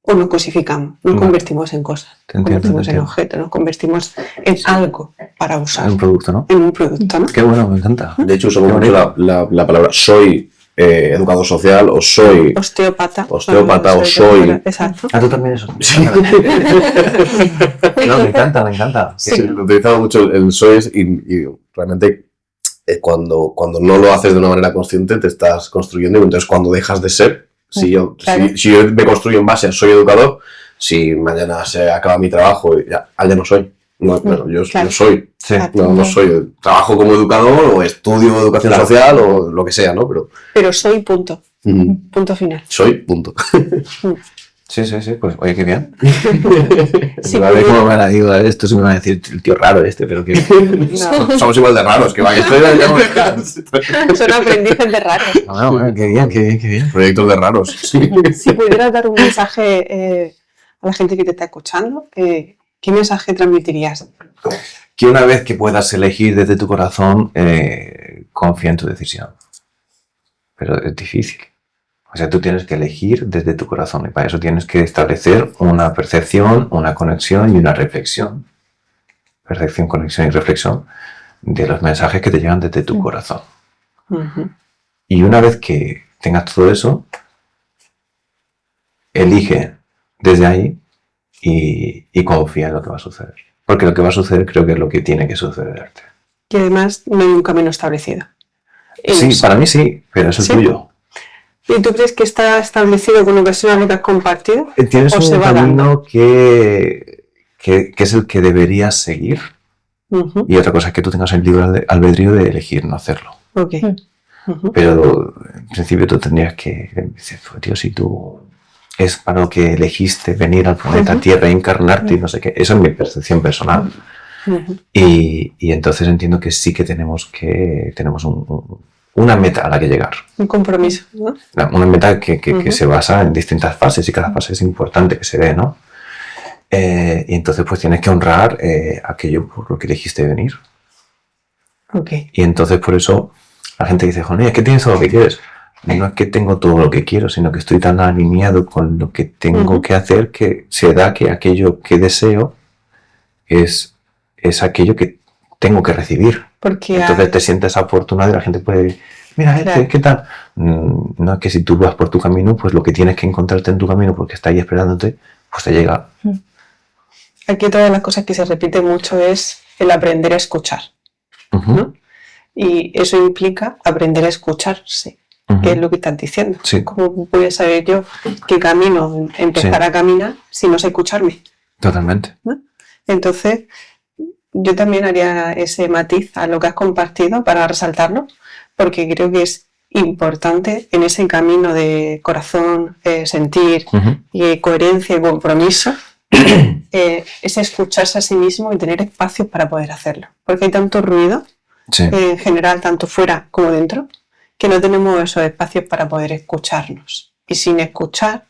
o nos cosificamos, nos convertimos en cosas, Te nos entiendo, convertimos te en entiendo. objetos, nos convertimos en algo para usar, Es un producto, ¿no? en un producto, ¿no? Qué bueno, me encanta. De hecho, usamos mucho la palabra soy educador social o soy Osteópata. Osteópata o soy- Exacto. Ah, tú también eso. No, me encanta. Sí, lo he utilizado mucho el soy y realmente cuando no lo haces de una manera consciente te estás construyendo y entonces cuando dejas de ser, si yo me construyo en base a soy educador, si mañana se acaba mi trabajo, ya no soy. No, yo soy. Sí. No soy. Trabajo como educador o estudio educación social o lo que sea, ¿no? Pero soy punto. Punto final. Soy, punto. Sí, pues oye, qué bien. Sí, A ver cómo me la digo, esto se me va a decir el tío raro pero que... No, Somos igual de raros, que vaya. son aprendices de raros. Bueno, qué bien. Proyectos de raros. Sí. Si pudieras dar un mensaje a la gente que te está escuchando, ¿qué mensaje transmitirías? Que una vez que puedas elegir desde tu corazón, confía en tu decisión. Pero es difícil. O sea, tú tienes que elegir desde tu corazón y para eso tienes que establecer una percepción, una conexión y una reflexión. Percepción, conexión y reflexión de los mensajes que te llegan desde tu corazón. Uh-huh. Y una vez que tengas todo eso, elige desde ahí y confía en lo que va a suceder. Porque lo que va a suceder creo que es lo que tiene que sucederte. Y además no hay un camino establecido. Sí, para mí sí, pero es el tuyo. ¿Y tú crees que está establecido con ocasión a lo que has compartido? Tienes ¿O un se va camino dando? que es el que deberías seguir. Uh-huh. Y otra cosa es que tú tengas el libre albedrío de elegir no hacerlo. Ok. Uh-huh. Pero en principio tú tendrías que decir, tío, si tú es para lo que elegiste venir al planeta Tierra, encarnarte y no sé qué. Esa es mi percepción personal. Uh-huh. Y entonces entiendo que sí que tenemos una meta a la que llegar. Un compromiso, ¿no? Una meta que se basa en distintas fases y cada fase es importante que se dé, ¿no? Y entonces pues tienes que honrar aquello por lo que elegiste venir. Ok. Y entonces por eso la gente dice, joder, es que tienes todo lo que quieres. No es que tengo todo lo que quiero, sino que estoy tan alineado con lo que tengo que hacer que se da que aquello que deseo es aquello que tengo que recibir. Porque entonces te sientes afortunado y la gente puede decir, mira, claro. ¿qué tal? No es que si tú vas por tu camino, pues lo que tienes que encontrarte en tu camino porque está ahí esperándote, pues te llega. Aquí todas las cosas que se repiten mucho es el aprender a escuchar, ¿no? Y eso implica aprender a escucharse, que es lo que estás diciendo. Sí. ¿Cómo voy a saber yo qué camino empezar a caminar si no sé escucharme? Totalmente. ¿No? Entonces, yo también haría ese matiz a lo que has compartido para resaltarlo, porque creo que es importante en ese camino de corazón, sentir y coherencia y compromiso, es escucharse a sí mismo y tener espacios para poder hacerlo. Porque hay tanto ruido, en general, tanto fuera como dentro, que no tenemos esos espacios para poder escucharnos. Y sin escuchar,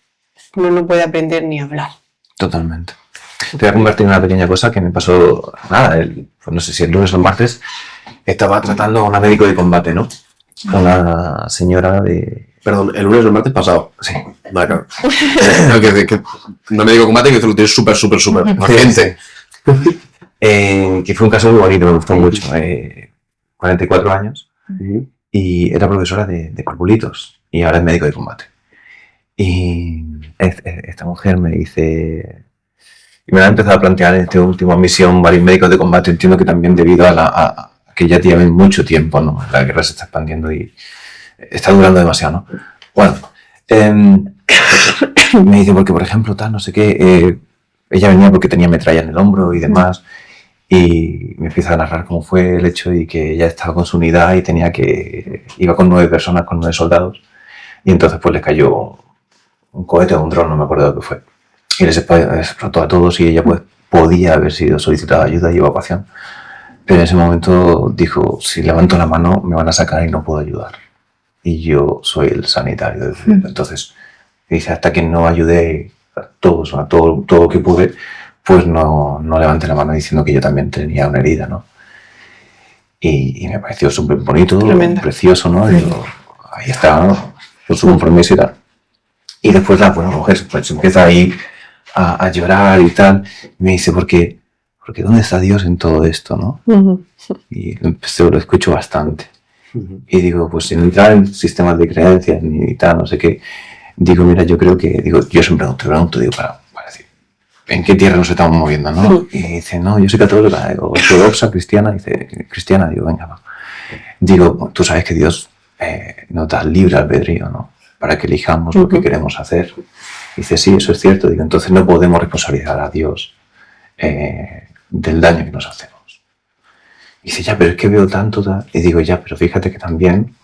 uno no puede aprender ni hablar. Totalmente. Te voy a compartir una pequeña cosa que me pasó, pues no sé si el lunes o el martes, estaba tratando a una médico de combate, ¿no? Una señora de... Perdón, el lunes o el martes pasado. Sí. Vale, claro. que no me digo combate que te lo tienes súper paciente. Que fue un caso muy bonito, me gustó mucho. 44 años y era profesora de parvulitos y ahora es médico de combate. Y esta mujer me dice... Y me la he empezado a plantear en esta última misión varios médicos de combate. Entiendo que también debido a que ya llevan mucho tiempo, ¿no? La guerra se está expandiendo y está durando demasiado, ¿no? Bueno, me dice porque, por ejemplo, tal, no sé qué, ella venía porque tenía metralla en el hombro y demás, y me empieza a narrar cómo fue el hecho y que ella estaba con su unidad y iba con 9 personas, con 9 soldados, y entonces pues les cayó un cohete o un dron, no me acuerdo lo que fue. Y les explotó a todos y ella pues podía haber sido solicitada ayuda y evacuación. Pero en ese momento dijo, si levanto la mano me van a sacar y no puedo ayudar. Y yo soy el sanitario. Entonces, dice, hasta que no ayude a todos, a todo lo que pude, pues no levanté la mano diciendo que yo también tenía una herida, ¿no? Y me pareció súper bonito, precioso, ¿no? Digo, ahí está, ¿no? Con su compromiso y tal. Y después la buena mujer pues empieza ahí a llorar y tal. Y me dice, porque ¿dónde está Dios en todo esto, no? Y lo escucho bastante. Y digo, pues sin entrar en sistemas de creencias ni tal, no sé qué, digo, mira, yo creo que, yo siempre pregunto, digo, para decir, ¿en qué tierra nos estamos moviendo, no? Y dice, no, yo soy católica, digo, ortodoxa, cristiana, dice, cristiana, digo, venga, va. Digo, tú sabes que Dios nos da libre albedrío, ¿no? Para que elijamos lo que queremos hacer. Dice, sí, eso es cierto, digo, entonces no podemos responsabilizar a Dios del daño que nos hacemos. Y dice, ya, pero es que veo tanto, y digo, ya, pero fíjate que también,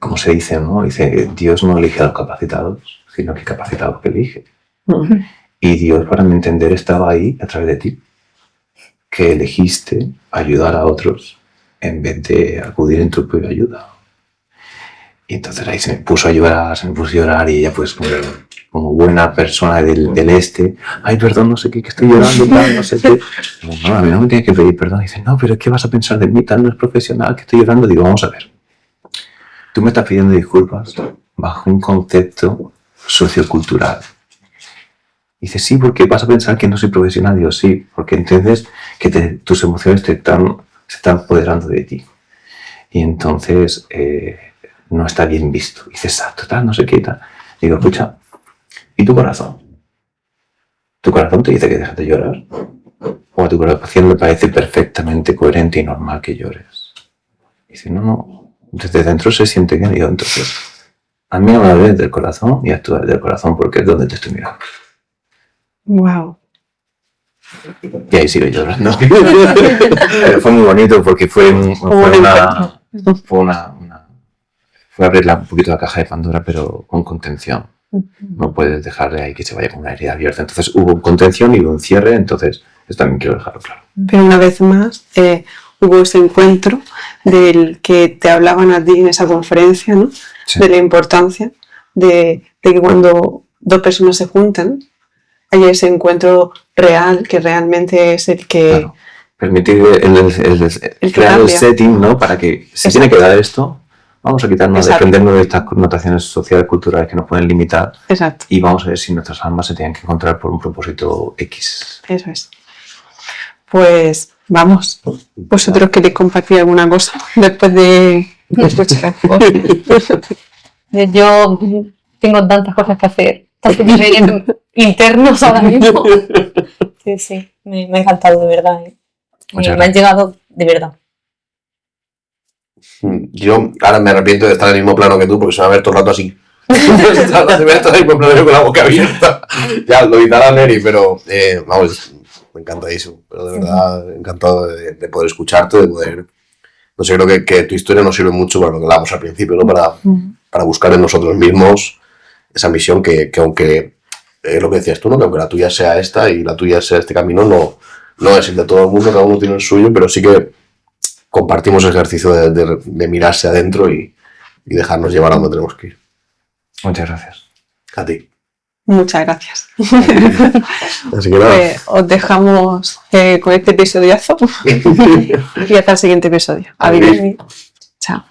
como se dice, ¿no? Dice, Dios no elige a los capacitados, sino que capacitados que elige. Y Dios, para mi entender, estaba ahí a través de ti, que elegiste ayudar a otros en vez de acudir en tu propia ayuda. Y entonces ahí se me puso a llorar, y ella pues como buena persona del este, ay, perdón, no sé qué, que estoy llorando, tal, no sé qué. Digo, no, a mí no me tienes que pedir perdón. Y dice, no, pero ¿qué vas a pensar de mí? Tal, no es profesional, que estoy llorando. Digo, vamos a ver. Tú me estás pidiendo disculpas bajo un concepto sociocultural. Dice, sí, porque vas a pensar que no soy profesional. Digo, sí, porque entiendes que tus emociones se están apoderando de ti. Y entonces no está bien visto. Dice, exacto, tal, no sé qué, tal. Digo, escucha, ¿y tu corazón? ¿Tu corazón te dice que dejas de llorar? ¿O a tu corazón le parece perfectamente coherente y normal que llores? Dice, no, desde dentro se siente bien. Digo, entonces, a mí habla desde el corazón y actúa desde el corazón porque es donde te estoy mirando. Wow. Y ahí sigo llorando. Fue muy bonito porque fue abrirla un poquito la caja de Pandora, pero con contención. No puedes dejarle ahí que se vaya con una herida abierta. Entonces hubo contención y hubo un cierre, entonces eso también quiero dejarlo claro. Pero una vez más hubo ese encuentro del que te hablaban a ti en esa conferencia, ¿no? Sí. De la importancia de que cuando dos personas se juntan hay ese encuentro real que realmente es el que... Claro. Permitir crear el setting, ¿no? Para que si tiene que dar esto, vamos a quitarnos, desprendernos de estas connotaciones sociales, culturales que nos pueden limitar. Exacto. Y vamos a ver si nuestras almas se tienen que encontrar por un propósito X. Eso es. Pues vamos. ¿Vosotros queréis compartir alguna cosa después de escuchar? Yo tengo tantas cosas que hacer, tantos niveles internos ahora mismo. Sí, me ha encantado, de verdad. Me han llegado de verdad. Yo ahora me arrepiento de estar en el mismo plano que tú porque se va a ver todo el rato así. Se ve todo el mismo plano con la boca abierta. Ya, lo evitará Neri, pero vamos, me encantadísimo. Pero de verdad, encantado de poder escucharte, de poder... No sé, creo que tu historia nos sirve mucho para lo que hablábamos al principio, ¿no? Para buscar en nosotros mismos esa misión que aunque, lo que decías tú, ¿no? Que aunque la tuya sea esta y la tuya sea este camino, no es el de todo el mundo, cada uno tiene el suyo, pero sí que compartimos el ejercicio de mirarse adentro y dejarnos llevar a donde tenemos que ir. Muchas gracias. A ti. Muchas gracias. Así que nada. Os dejamos con este episodiazo y hasta el siguiente episodio. Adiós. Chao.